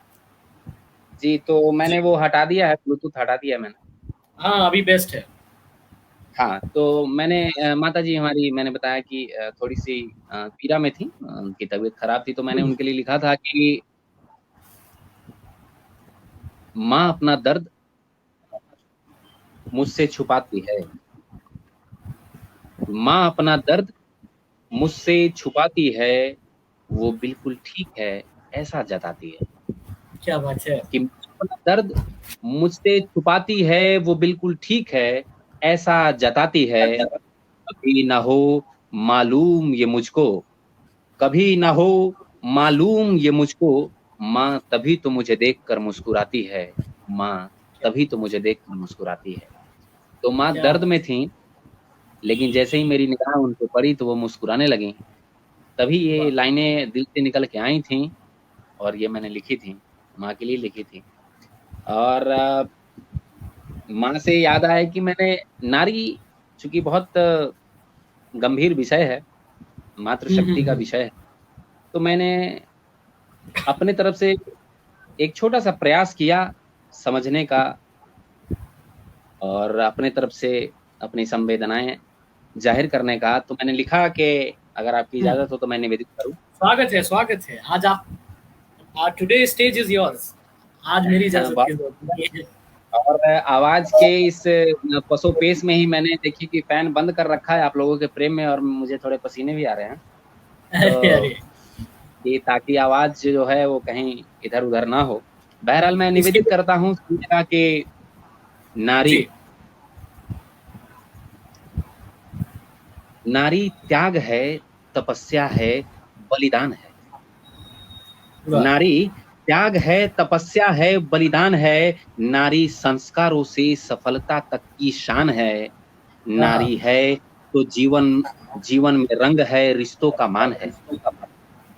जी, तो मैंने जी। वो हटा दिया है, ब्लूटूथ हटा दिया है मैंने। हाँ, अभी बेस्ट है। हाँ, तो मैंने माता जी हमारी, मैंने बताया कि थोड़ी सी पीड़ा में थी, उनकी तबीयत खराब थी, तो मैंने उनके लिए लिखा था कि माँ अपना दर्द मुझसे छुपाती है, माँ अपना दर्द मुझसे छुपाती है, वो बिल्कुल ठीक है ऐसा जताती है। क्या बात है। कि अपना दर्द मुझसे छुपाती है, वो बिल्कुल ठीक है ऐसा जताती है। कभी ना हो मालूम ये मुझको, कभी ना हो मालूम ये मुझको, माँ तभी तो मुझे देखकर मुस्कुराती है, माँ तभी तो मुझे देखकर मुस्कुराती है। तो माँ क्या दर्द बात में थीं, लेकिन जैसे ही मेरी निगाह उन पे पड़ी तो वो मुस्कुराने लगीं। तभी है। ये वाह। लाइनें दिल से निकल के आई थीं और ये मैंने लिखी थी, माँ के लिए लिखी थी। और माँ से याद आया कि मैंने नारी, चूँकि बहुत गंभीर विषय है, मातृशक्ति का हम्म। विषय है, तो मैंने अपने तरफ से एक छोटा-सा प्रयास किया समझने का, और अपने तरफ से अपनी संवेदनाएँ ज़ाहिर करने का। तो मैंने लिखा कि अगर आपकी हम्म। इजाज़त हो तो मैं निवेदित करूँ। स्वागत है, स्वागत है। आज टुडे स्टेज इज योर्स। आज मेरी हाँ, इजाजत बहुत। की जरूरत नहीं है। और आवाज़ के इस पसोपेश में ही मैंने देखिए कि फ़ैन बंद कर रखा है आप लोगों के प्रेम में, और मुझे थोड़े पसीने भी आ रहे हैं। अरे अरे। तो ये ताकि आवाज़ जो है वो कहीं इधर-उधर ना हो। बहरहाल मैं इसके निवेदित करता हूँ सुनिएगा कि नारी, जी। नारी त्याग है, तपस्या है, बलिदान है। वाह। नारी त्याग है, तपस्या है, बलिदान है, नारी संस्कारों से सफलता तक की शान है। हाँ। नारी है तो जीवन, जीवन में रंग है, रिश्तों का मान है।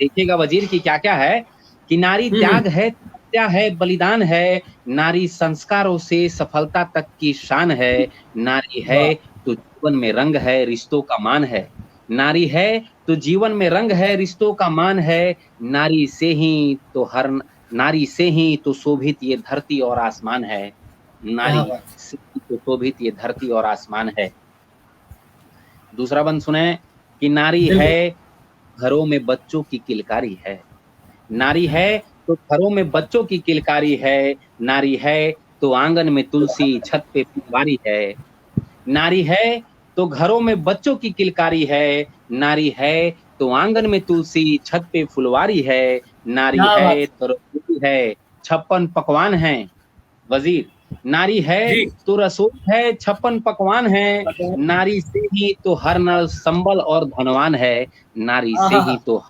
देखिएगा वज़ीर कि क्या-क्या है, कि नारी हम्म। त्याग है, तपस्या है, बलिदान है, नारी संस्कारों से सफलता तक की शान है, नारी है वाह। तो जीवन में रंग है, रिश्तों का मान है। नारी है तो जीवन में रंग है, रिश्तों का मान है, नारी से ही तो हर नारी से ही तो शोभित ये धरती और आसमान है, क्या नारी बात। से ही तो शोभित ये धरती और आसमान है। दूसरा बंद सुने कि नारी है, बिल्कुल। घरों में बच्चों की किलकारी है। नारी है तो घरों में बच्चों की किलकारी है, नारी है तो आंगन में तुलसी, छत पे फुलवारी है। नारी है तो घरों में बच्चों की किलकारी है, नारी है तो आंगन में तुलसी, छत पे फुलवारी है, नारी क्या बात। है तो रसोई है, 56 पकवान हैं। वज़ीर, नारी है जी। तो रसोई है, 56 पकवान हैं, नारी से ही तो हर नर संबल और धनवान है, नारी हाँ से हाँ ही हाँ। तो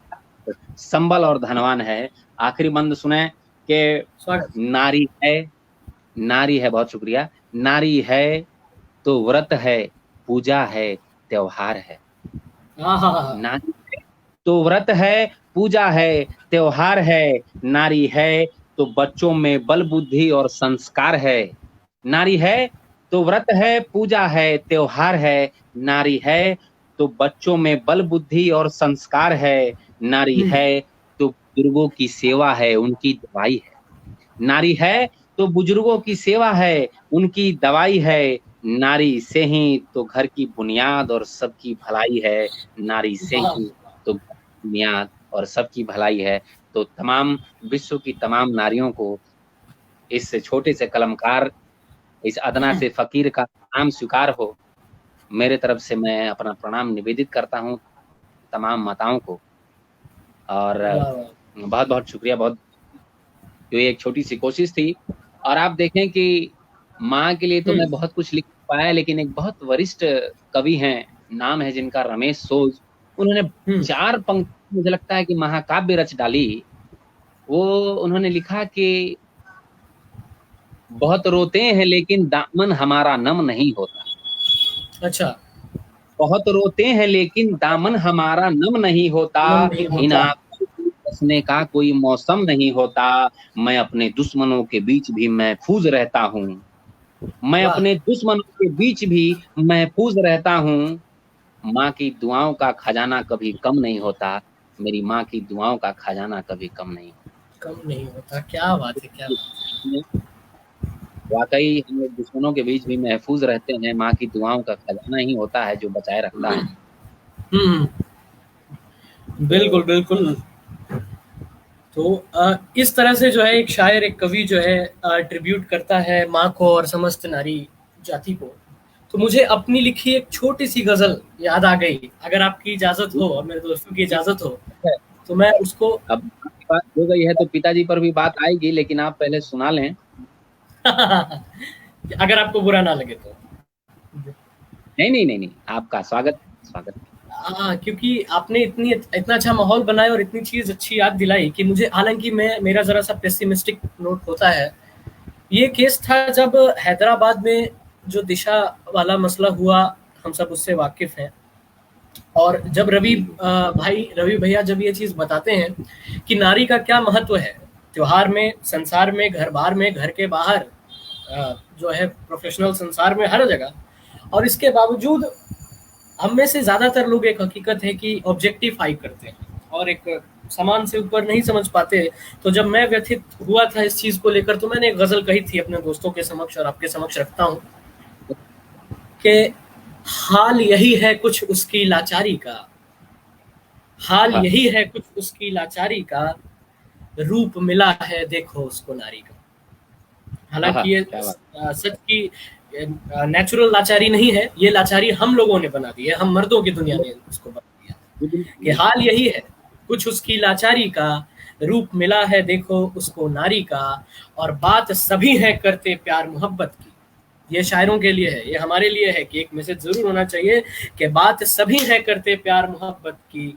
संबल और धनवान है। आखिरी बंद सुने कि स्वागत। नारी है, नारी है, बहुत शुक्रिया, नारी है तो व्रत है, पूजा है, त्योहार है। हाँ हाँ हाँ हाँ। नारी तो व्रत है, पूजा है, त्योहार है, नारी है तो बच्चों में बल बुद्धि और संस्कार है। नारी है तो व्रत है, पूजा है, त्योहार है, नारी है तो बच्चों में बल बुद्धि और संस्कार है, नारी हम्म। है तो बुजुर्गों की सेवा है, उनकी दवाई है। नारी है तो बुजुर्गों की सेवा है, उनकी दवाई है, नारी से ही तो घर की बुनियाद और सबकी भलाई है, नारी से वाह। ही तो बुनियाद और सबकी भलाई है। तो तमाम विश्व की तमाम नारियों को, इस छोटे से कलमकार, इस अदना से फ़कीर का नाम स्वीकार हो, मेरे तरफ से मैं अपना प्रणाम निवेदित करता हूँ तमाम माताओं को। और वाह वाह। बहुत-बहुत शुक्रिया, बहुत, तो ये एक छोटी-सी कोशिश थी। और आप देखें कि माँ के लिए तो मैं हम्म। बहुत कुछ लिख पाया, लेकिन एक बहुत वरिष्ठ कवि हैं, नाम है जिनका रमेश सोज, उन्होंने हम्म। 4 पंक्ति मुझे लगता है कि महाकाव्य रच डाली। वो उन्होंने लिखा कि बहुत रोते हैं लेकिन दामन हमारा नम नहीं होता। अच्छा। बहुत रोते हैं लेकिन दामन हमारा नम नहीं होता, मन नहीं इन होता। आँखों से बरसने का कोई मौसम नहीं होता, मैं अपने दुश्मनों के बीच भी महफूज़ रहता हूँ। मैं वाह। अपने दुश्मनों के बीच भी महफूज़ रहता हूँ। माँ की दुआओं का खजाना कभी कम नहीं होता, मेरी माँ की दुआओं का खजाना कभी कम नहीं कम नहीं होता। क्या बात है, क्या बात होता। वाकई हम लोग दुश्मनों के बीच भी महफूज रहते हैं, माँ की दुआओं का खजाना ही होता है जो बचाए रखता है। है। बिल्कुल, तो बिल्कुल। तो इस तरह से जो है एक शायर, एक कवि जो है ट्रिब्यूट करता है माँ को और समस्त नारी जाति को। तो मुझे अपनी लिखी एक छोटी-सी गज़ल याद आ गई। अगर आपकी इजाज़त हो और मेरे दोस्तों की इजाज़त हो, तो मैं उसको अब आपकी बात हो गई है तो पिताजी पर भी बात आएगी, लेकिन आप पहले सुना लें। अगर आपको बुरा ना लगे तो। नहीं, नहीं, नहीं, नहीं, आपका स्वागत, स्वागत। हाँ, क्योंकि आपने इतना अच्छा माहौल बनाया और इतनी चीज़ अच्छी याद दिलाई कि मुझे, हालाँकि मेरा ज़रा-सा पेसिमिस्टिक नोट होता है। ये केस था जब हैदराबाद में जो दिशा वाला मसला हुआ, हम सब उससे वाकिफ़ हैं। और जब जी, जी। रवि भैया जब ये चीज़ बताते हैं कि नारी का क्या महत्व है, त्योहार में, संसार में, घर-बार में, घर के बाहर, जो है प्रोफ़ेशनल संसार में, हर जगह। और इसके बावजूद हम में से ज़्यादातर लोग, एक हकीकत है कि ऑब्जेक्टिफ़ाई करते हैं और एक समान से ऊपर नहीं समझ पाते। तो जब मैं व्यथित हुआ था इस चीज़ को लेकर, तो मैंने एक गज़ल कही थी अपने दोस्तों के समक्ष और आपके समक्ष रखता हूँ कि हाल यही है कुछ उसकी लाचारी का, हाल वाह! यही है कुछ उसकी लाचारी का, रूप मिला है देखो उसको नारी का। आहा! हालाँकि ये क्या बात सच की नेचुरल लाचारी नहीं है, ये लाचारी हम लोगों ने बना दी है, हम मर्दों की दुनिया है। ने उसको बना दिया। जी, बिल्कुल, कि बिल्कुल। हाल यही है कुछ उसकी लाचारी का, रूप मिला है देखो उसको नारी का, और बात सभी हैं करते प्यार मोहब्बत की। ये शायरों के लिए है, ये हमारे लिए है कि एक मैसेज ज़रूर होना चाहिए कि बात सभी हैं करते प्यार मोहब्बत की,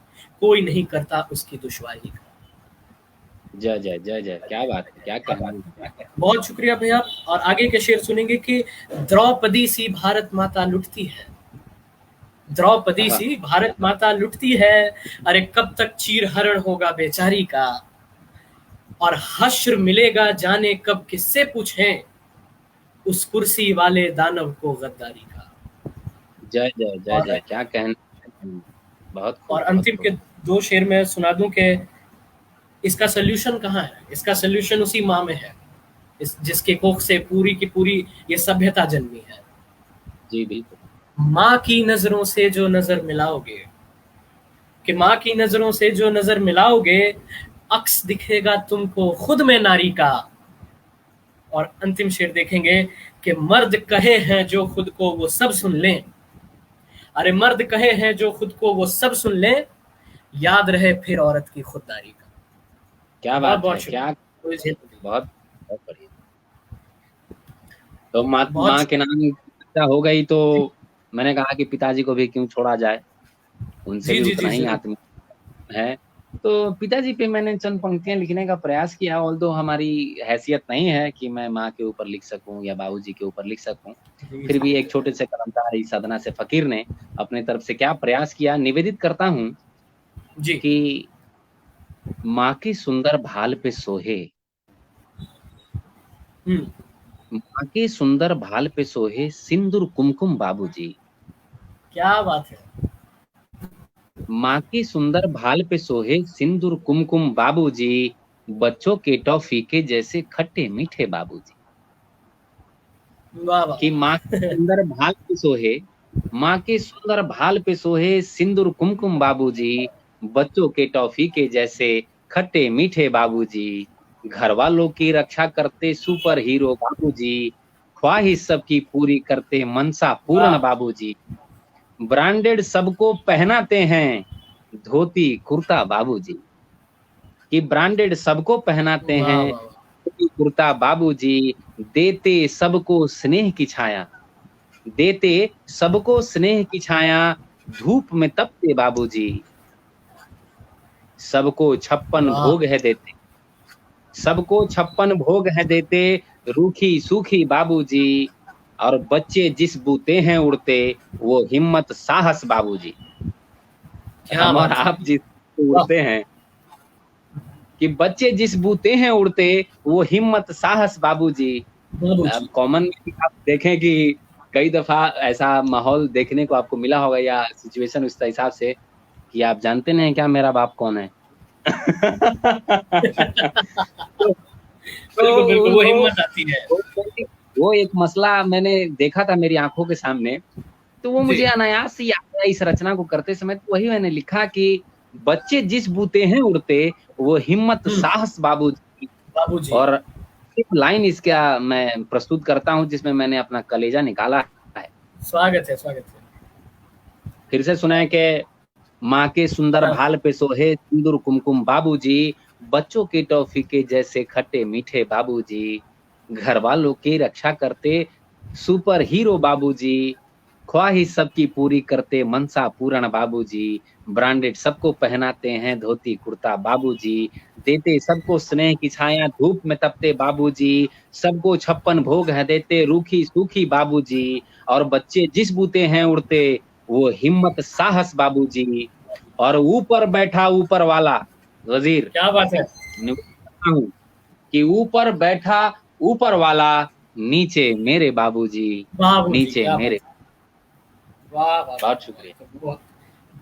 कोई नहीं करता उसकी दुश्वारी का। जय, जय, जय, जय! क्या बात है, क्या कहना है। बहुत शुक्रिया भैया। और आगे के शेर सुनेंगे कि द्रौपदी सी भारत माता लुटती है, द्रौपदी आहा! सी भारत माता लुटती है, अरे कब तक चीर हरण होगा बेचारी का, और हश्र मिलेगा जाने कब, किससे पूछें उस कुर्सी वाले दानव को गद्दारी का। जय, जय, जय, और जय! क्या कहना क्या कहना। बहुत खूब, और बहुत अंतिम के खूब। दो शेर में सुना दूं कि इसका सोल्यूशन कहाँ है। इसका सोल्यूशन उसी माँ में है, इस जिसके कोख से पूरी की पूरी ये सभ्यता जन्मी है। जी, बिल्कुल। माँ की नजरों से जो नजर मिलाओगे, कि माँ की नजरों से जो नजर मिलाओगे, अक्स दिखेगा तुमको खुद में नारी का। और अंतिम शेर देखेंगे कि मर्द कहे हैं जो खुद को वो सब सुन लें, अरे मर्द कहे हैं जो खुद को वो सब सुन लें, याद रहे फिर औरत की खुददारी का। क्या बहुत बात बहुत है, क्या शुक्रिया। बहुत बहुत बढ़िया। तो माँ बहुत माँ के नाम चर्चा हो गई तो मैंने कहा कि पिताजी को भी क्यों छोड़ा जाए, उनसे जी भी जी जी उतना ही जरूर। आत्मीय है। तो पिताजी पे मैंने चंद पंक्तियाँ लिखने का प्रयास किया, ऑल्दो हमारी हैसियत नहीं है कि मैं माँ के ऊपर लिख सकूँ या बाबूजी के ऊपर लिख सकूँ। जी फिर जी भी एक छोटे से कलमकार इस सदना से फ़कीर ने अपनी तरफ से क्या प्रयास किया, निवेदित करता हूँ जी। कि माँ की सुंदर भाल पे सोहे, हम्म। माँ के सुंदर भाल पे सोहे सिंदूर कुमकुम बाबूजी। क्या बात है। माँ की सुंदर भाल पे सोहे सिंदूर कुमकुम बाबूजी, बच्चों के टॉफी के जैसे खट्टे मीठे बाबूजी। वाह वाह कि माँ के वाह। सुंदर भाल पे सोहे, माँ के सुंदर भाल पे सोहे सिंदूर कुमकुम बाबूजी, बच्चों के टॉफी के जैसे खट्टे मीठे बाबूजी, घर वालों की रक्षा करते सुपर हीरो बाबूजी, ख्वाहिश सबकी पूरी करते मनसा पूर्ण वाह बाबूजी, ब्रांडेड सबको पहनाते हैं धोती कुर्ता बाबूजी, कि ब्रांडेड सबको पहनाते वाह हैं वाह। धोती कुर्ता बाबूजी, देते सबको स्नेह की छाया, देते सबको स्नेह की छाया, धूप में तपते बाबूजी, सबको 56 वाह भोग है देते, सबको 56 भोग है देते, रूखी सूखी बाबूजी, और बच्चे जिस बूते हैं उड़ते, वो हिम्मत साहस बाबूजी। क्या हम और बात है। आप जिस वाह उड़ते हैं, कि बच्चे जिस बूते हैं उड़ते, वो हिम्मत साहस बाबूजी। बाबूजी। अब कॉमन आप देखें कि कई दफा ऐसा माहौल देखने को आपको मिला होगा या सिचुएशन उस हिसाब से कि आप जानते नहीं क्या मेरा बाप कौन है। तो बिल्कुल, बिल्कुल, तो वो वो हिम्मत आती है। वो एक मसला मैंने देखा था मेरी आंखों के सामने, तो वो जी। मुझे अनायास ही याद आया इस रचना को करते समय, तो वही मैंने लिखा कि बच्चे जिस बूते हैं उड़ते, वो हिम्मत हुँ, साहस बाबूजी। बाबूजी। और एक लाइन इसका मैं प्रस्तुत करता हूँ जिसमें मैंने अपना कलेजा निकाला है। स्वागत है, स्वागत है। फिर से सुनाए कि माँ के सुंदर हाँ, भाल पे सोहे सिंदूर कुमकुम बाबूजी, बच्चों के टॉफी के जैसे खट्टे मीठे बाबूजी, घर वालों की रक्षा करते सुपर हीरो बाबूजी, ख्वाहिश सबकी पूरी करते मनसा पूर्ण बाबूजी, ब्रांडेड सबको पहनाते हैं धोती कुर्ता बाबूजी, देते सबको स्नेह की छाया धूप में तपते बाबूजी, सबको 56 भोग है देते रूखी सूखी बाबूजी, और बच्चे जिस बूते हैं उड़ते, वो हिम्मत साहस बाबूजी, और ऊपर बैठा ऊपर वाला। वजीर, क्या बात है! निवेदन करता हूँ कि ऊपर बैठा ऊपर वाला, नीचे मेरे बाबूजी, बाबूजी, नीचे क्या मेरे। बात है! वाह, वाह, वाह, बहुत वाह! शुक्रिया। तो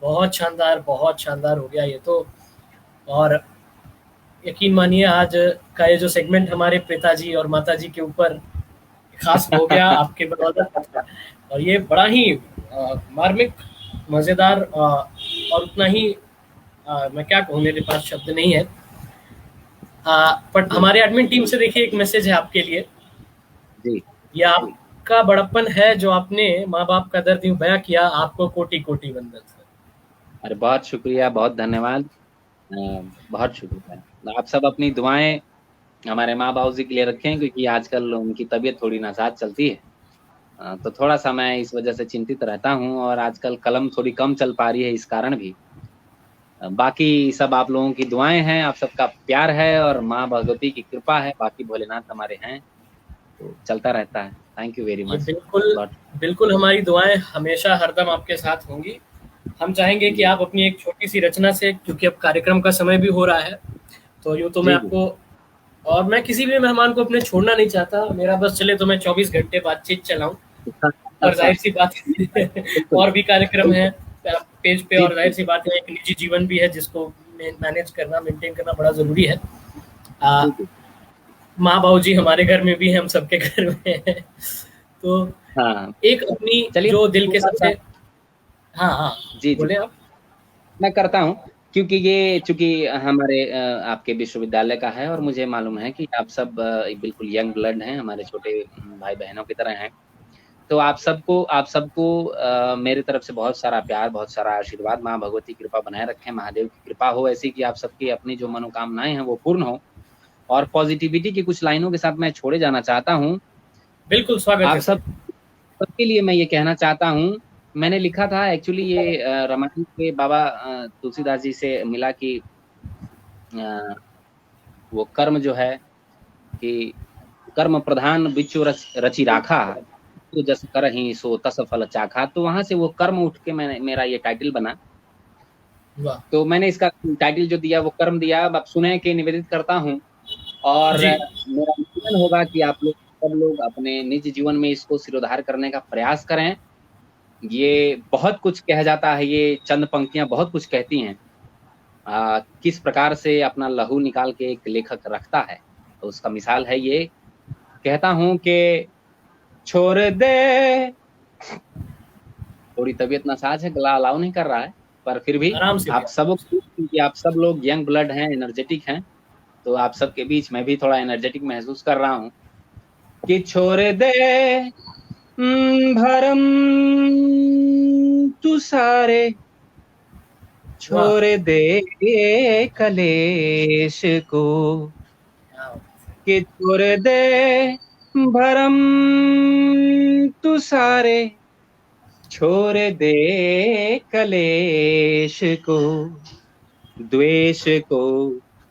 बहुत शानदार हो गया ये तो। और यकीन मानिए आज का ये जो सेगमेंट हमारे पिताजी और माताजी के ऊपर खास हो गया आपके बदौलत। और ये बड़ा ही मार्मिक, मज़ेदार और उतना ही मैं क्या कहूँ, मेरे पास शब्द नहीं है। बट जी, हमारे एडमिन टीम से देखिए एक मैसेज है आपके लिए। जी। ये आपका बड़प्पन है जो आपने माँ-बाप का दर्द यूँ बयाँ किया, आपको कोटि-कोटि वंदन सर। अरे बहुत शुक्रिया, बहुत धन्यवाद। अ, बहुत शुक्रिया। आप सब अपनी दुआएँ हमारे माँ-बाबूजी के लिए रखें क्योंकि आजकल उनकी तबीयत थोड़ी नासाज चलती है। तो थोड़ा-सा मैं इस वजह से चिंतित रहता हूँ और आजकल कलम थोड़ी कम चल पा रही है इस कारण भी। बाकी सब आप लोगों की दुआएँ हैं, आप सबका प्यार है और माँ भगवती की कृपा है, बाकी भोलेनाथ हमारे हैं, तो चलता रहता है। थैंक यू वेरी ये मच। बिल्कुल, बहुत बिल्कुल हमारी दुआएँ हमेशा हरदम आपके साथ होंगी। हम चाहेंगे कि जी, आप अपनी एक छोटी-सी रचना से, क्योंकि अब कार्यक्रम का समय भी हो रहा है, तो यूँ तो मैं जी, जी। आपको, और मैं किसी भी मेहमान को अपने छोड़ना नहीं चाहता। मेरा बस चले तो मैं 24 घंटे बातचीत चलाऊँ। और ज़ाहिर-सी बात है बिल्कुल, और भी कार्यक्रम हैं बिल्कुल। पेज पे, जी, और जी, ज़ाहिर-सी बात है एक निजी जीवन भी है जिसको मैनेज करना, मेंटेन करना बड़ा ज़रूरी है। अ, जी, जी। माँ-बाबूजी हमारे घर में भी हैं, हम सबके घर में हैं। तो हाँ, एक अपनी चलिए जो दिल के थोड़ा-सा। सबसे, हाँ, हाँ, जी, जी। बोलें आप? मैं करता हूँ, क्योंकि ये चूँकि हमारे आपके विश्वविद्यालय का है और मुझे मालूम है कि आप सब बिल्कुल यंग ब्लड हैं, हमारे छोटे भाई-बहनों की तरह हैं। तो आप सबको मेरी तरफ से बहुत सारा प्यार, बहुत सारा आशीर्वाद, माँ भगवती कृपा बनाए रखें, महादेव की कृपा हो ऐसी कि आप सबकी अपनी जो मनोकामनाएँ हैं वो पूर्ण हो। और पॉज़िटिविटी की कुछ लाइनों के साथ मैं छोड़े जाना चाहता हूँ। बिल्कुल, स्वागत आप है सर। सब सबके लिए मैं ये कहना चाहता हूँ, मैंने लिखा था एक्चुअली ये रामायण के बाबा तुलसीदास जी से मिला कि अ, वो कर्म जो है कि कर्म प्रधान बिच्चु रचि राखा, तो जस करहिं सो तस फल चाखा। तो वहाँ से वो कर्म उठ के मैंने मेरा ये टाइटल बना। वाह! तो मैंने इसका टाइटल जो दिया वो कर्म दिया। अब आप सुने के निवेदित करता हूँ और जी, मेरा निवेदन होगा कि आप लोग सब लोग अपने निज जीवन में इसको सिरोधार करने का प्रयास करें। ये बहुत कुछ कह जाता है, ये चंद पंक्तियाँ बहुत कुछ कहती हैं। किस प्रकार से अपना लहू निकाल के एक लेखक रखता है, तो उसका मिसाल है ये। कहता हूँ कि छोड़ दे, थोड़ी तबीयत नासाज है, गला अलाउ नहीं कर रहा है, पर फिर भी आराम से आप सब, क्योंकि आप सब लोग यंग ब्लड हैं, एनर्जेटिक हैं, तो आप सबके बीच मैं भी थोड़ा एनर्जेटिक महसूस कर रहा हूँ कि छोड़ दे भरम तू सारे, वाह! छोड़ दे कलेश को, क्या बात है। कि छोड़ दे भरम तू सारे, छोड़ दे कलेश को, द्वेष को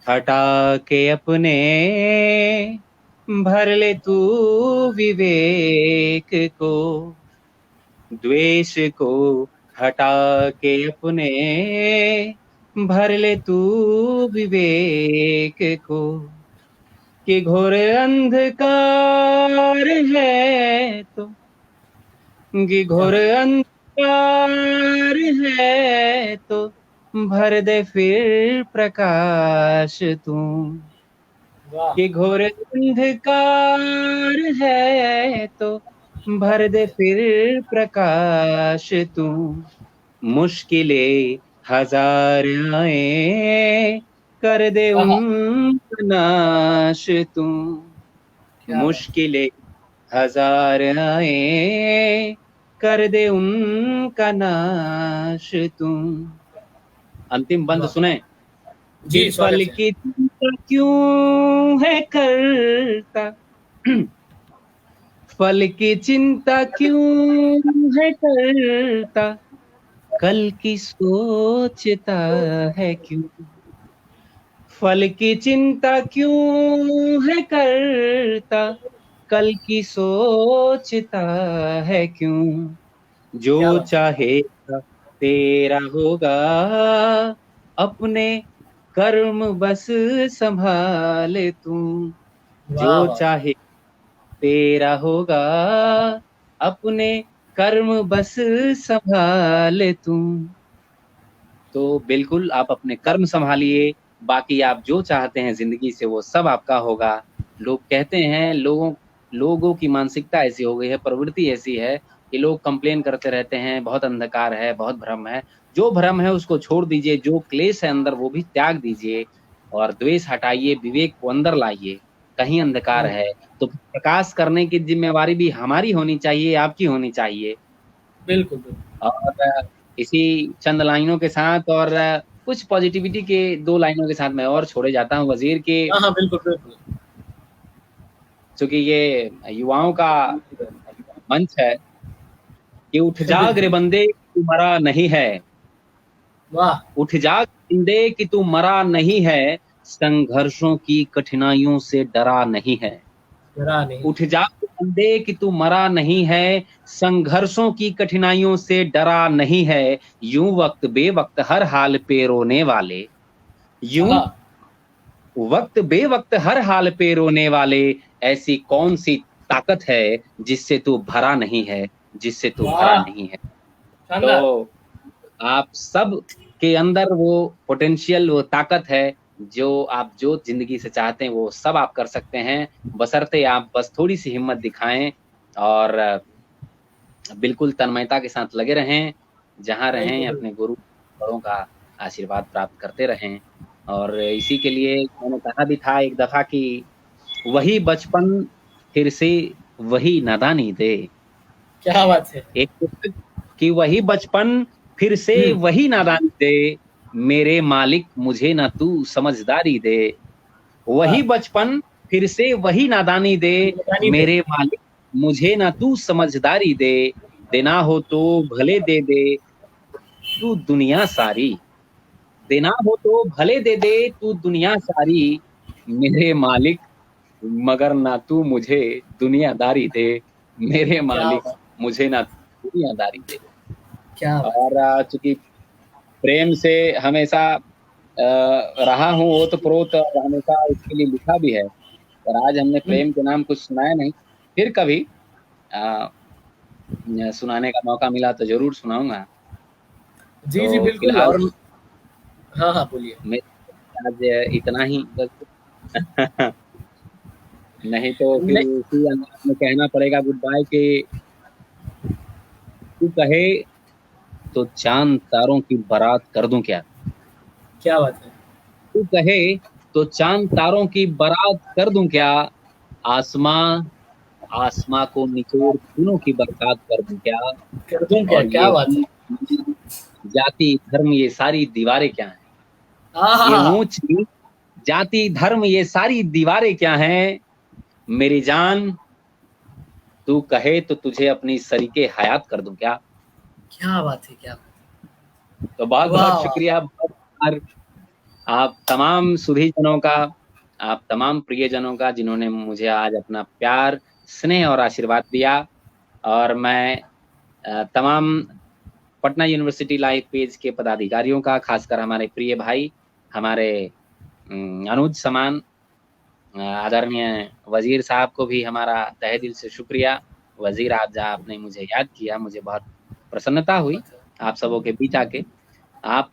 हटा के अपने, भर ले तू विवेक को, द्वेष को हटा के अपने, भर ले तू विवेक को, कि घोर अंधकार है तो कि घोर अंधकार है तो भर दे फिर प्रकाश तू, वाह कि घोर अंधकार है तो भर दे फिर प्रकाश तू, मुश्किलें हजार आए कर दे आहा, उनका नाश तू, क्या बात। मुश्किलें हजार आए कर दे उनका नाश तू। अंतिम बंद वाह सुने कि जी, फल स्वागत है। की चिंता क्यों है करता, फल की चिंता क्यों है करता, कल की सोचता है क्यों, फल की चिंता क्यों है करता, कल की सोचता है क्यों, जो क्या बात है। चाहेगा तेरा होगा, अपने कर्म बस संभाल तू, जो वाह वाह। चाहे तेरा होगा, अपने कर्म बस संभाल तू। तो बिल्कुल आप अपने कर्म संभालिए, बाकी आप जो चाहते हैं ज़िंदगी से वो सब आपका होगा। लोग कहते हैं, लोगों की मानसिकता ऐसी हो गई है, प्रवृत्ति ऐसी है कि लोग कंप्लेन करते रहते हैं, बहुत अंधकार है, बहुत भ्रम है। जो भ्रम है उसको छोड़ दीजिए, जो क्लेश है अंदर वो भी त्याग दीजिए और द्वेष हटाइए, विवेक को अंदर लाइए। कहीं अंधकार हम्म, है, तो प्रकाश करने की ज़िम्मेवारी भी हमारी होनी चाहिए, आपकी होनी चाहिए। बिल्कुल बिल्कुल। और इसी चंद लाइनों के साथ और कुछ पॉजिटिविटी के 2 लाइनों के साथ मैं और छोड़े जाता हूँ वज़ीर कि हाँ हाँ, बिल्कुल बिल्कुल। चूँकि ये युवाओं का मंच है कि उठ जाग रे बिल्कुल। बंदे तू मरा नहीं है, वाह। उठ जाग बंदे कि तू मरा नहीं है, संघर्षों की कठिनाइयों से डरा नहीं है। डरा नहीं उठ है। जाग बंदे कि तू मरा नहीं है, संघर्षों की कठिनाइयों से डरा नहीं है, यूँ वक़्त बेवक़्त हर हाल पे रोने वाले, यूँ हाँ। वक़्त बेवक़्त हर हाल पे रोने वाले, ऐसी कौन-सी ताकत है जिससे तू भरा नहीं है, जिससे तू भरा वाह, नहीं है। शानदार। तो आप सब के अंदर वो पोटेंशियल, वो ताकत है, जो ज़िंदगी से चाहते हैं वो सब आप कर सकते हैं, बशर्ते आप बस थोड़ी-सी हिम्मत दिखाएँ और बिल्कुल तन्मयता के साथ लगे रहें, जहाँ बिल्कुल रहें बिल्कुल। अपने गुरु, बड़ों का आशीर्वाद प्राप्त करते रहें। और इसी के लिए मैंने कहा भी था एक दफ़ा कि वही बचपन फिर से वही नादानी दे। क्या बात है। एक पुस्तक कि वही बचपन फिर से हम्म। वही नादानी दे, मेरे मालिक मुझे ना तू समझदारी दे। वाह। वही बचपन फिर से वही नादानी दे, बतानी दे। मेरे मालिक मुझे ना तू समझदारी दे। देना हो तो भले दे दे तू दुनिया सारी, देना हो तो भले दे दे तू दुनिया सारी, मेरे मालिक मगर ना तू मुझे दुनियादारी दे, मेरे क्या मालिक बात। मुझे ना दुनियादारी दे। क्या बात और चूँकि प्रेम से हमेशा रहा हूँ ओत-प्रोत और हमेशा उसके लिए लिखा भी है। और आज हमने है। प्रेम के नाम कुछ सुनाया नहीं, फिर कभी अ, सुनाने का मौका मिला तो ज़रूर सुनाऊँगा। जी जी, तो बिल्कुल। फिलहाल और हाँ हाँ, बोलिए। मेरे आज इतना ही बस। नहीं तो फिर नहीं। इसी अंदाज़ में कहना पड़ेगा गुड बाय कि तू कहे तो चाँद तारों की बारात कर दूँ क्या? क्या बात है। तू कहे तो चाँद तारों की बारात कर दूँ क्या? आसमाँ आसमाँ को निचोड़ फूलों की बरसात कर दूँ क्या? कर दूं क्या, और क्या ये बात है। ऊँच-नीच, जाति, धर्म ये सारी दीवारें क्या हैं? हाँ हाँ ये हाँ। ऊँच-नीच, जाति, धर्म ये सारी दीवारें क्या हैं? मेरी जान तू कहे तो तुझे अपनी सरीके हयात कर दूँ क्या? क्या बात है। क्या बात तो है। वाह बहुत-बहुत वाह। शुक्रिया, बहुत आप तमाम सुधीजनों का, आप तमाम प्रियजनों का जिन्होंने मुझे आज अपना प्यार, स्नेह और आशीर्वाद दिया। और मैं तमाम पटना यूनिवर्सिटी लाइव पेज के पदाधिकारियों का, खासकर हमारे प्रिय भाई, हमारे अनुज समान आदरणीय वज़ीर साहब को भी हमारा तहे दिल से शुक्रिया। वजीर, आज आपने मुझे याद किया, मुझे बहुत प्रसन्नता हुई आप सबों के बीच आके। आप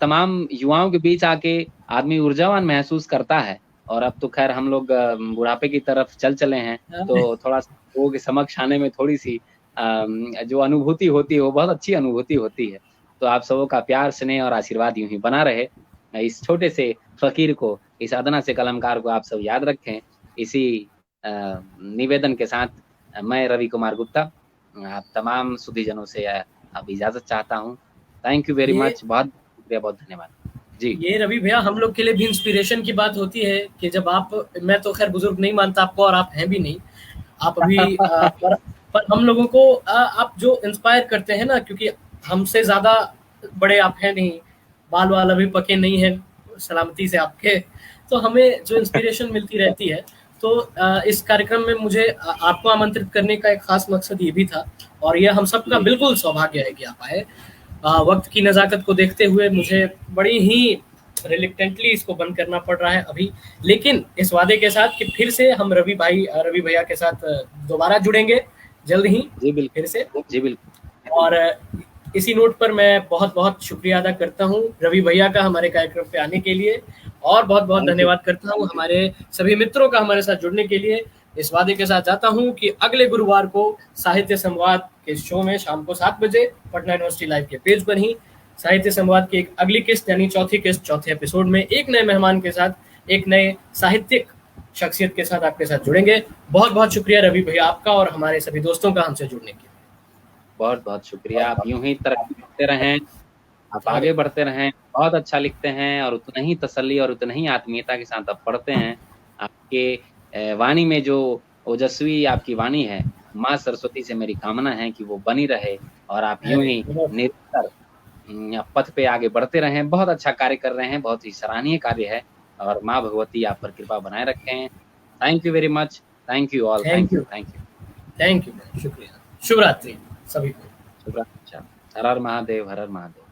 तमाम युवाओं के बीच आके आदमी ऊर्जावान महसूस करता है। और अब तो खैर हम लोग बुढ़ापे की तरफ चले हैं, तो थोड़ा लोगों के समक्ष आने में थोड़ी-सी जो अनुभूति होती है वो बहुत अच्छी अनुभूति होती है। तो आप सबों का प्यार, स्नेह और आशीर्वाद यूँ ही बना रहे। इस छोटे से फ़कीर को, इस अदना से कलमकार को आप सब याद रखें। इसी निवेदन के साथ मैं रवि कुमार गुप्ता आप तमाम सुधीजनों से अब इजाज़त चाहता हूँ। थैंक यू वेरी मच, बहुत शुक्रिया, बहुत धन्यवाद। जी। ये रवि भैया हम लोग के लिए भी इंस्पिरेशन की बात होती है कि जब आप, मैं तो खैर बुजुर्ग नहीं मानता आपको और आप हैं भी नहीं, आप अभी पर हम लोगों को आप जो इंस्पायर करते हैं ना, क्योंकि हमसे ज़्यादा बड़े आप हैं नहीं, बाल वाल अभी पके नहीं हैं सलामती से आपके, तो हमें जो इंस्पिरेशन मिलती रहती है। तो इस कार्यक्रम में मुझे आपको आमंत्रित करने का एक खास मकसद ये भी था, और यह हम सबका बिल्कुल सौभाग्य है कि आप आए। वक्त की नज़ाकत को देखते हुए मुझे बड़ी ही रिलक्टेंटली इसको बंद करना पड़ रहा है अभी, लेकिन इस वादे के साथ कि फिर से हम रवि भैया के साथ दोबारा जुड़ेंगे जल्द ही। जी बिल्कुल, फिर से जी बिल्कुल। और इसी नोट पर मैं बहुत बहुत शुक्रिया अदा करता हूँ रवि भैया का हमारे कार्यक्रम पे आने के लिए, और बहुत बहुत धन्यवाद करता हूँ हमारे सभी मित्रों का हमारे साथ जुड़ने के लिए। इस वादे के साथ जाता हूँ कि अगले गुरुवार को साहित्य संवाद के शो में शाम को 7 बजे पटना यूनिवर्सिटी लाइव के पेज पर ही साहित्य संवाद की एक अगली किस्त यानी चौथी किस्त, चौथे एपिसोड में एक नए मेहमान के साथ, एक नए साहित्यिक शख्सियत के साथ आपके साथ जुड़ेंगे। बहुत बहुत शुक्रिया रवि भैया आपका और हमारे सभी दोस्तों का हमसे जुड़ने के लिए। बहुत बहुत शुक्रिया। आप यूं ही तरक्की करते रहें, आप आगे बढ़ते रहें, बहुत अच्छा लिखते हैं और उतना ही तसल्ली और उतना ही आत्मीयता के साथ आप पढ़ते हैं। आपके वाणी में जो ओजस्वी आपकी वाणी है, माँ सरस्वती से मेरी कामना है कि वो बनी रहे और आप यूं ही निरंतर पथ पे आगे बढ़ते रहें। बहुत अच्छा कार्य कर रहे हैं, बहुत ही सराहनीय कार्य है और माँ भगवती आप पर कृपा बनाए रखें। Thank you very much, thank you all, thank you, thank you, thank you, शुक्रिया। शुभ रात्रि सभी को। शुभ रात्रि। हर हर महादेव, हर हर महादेव।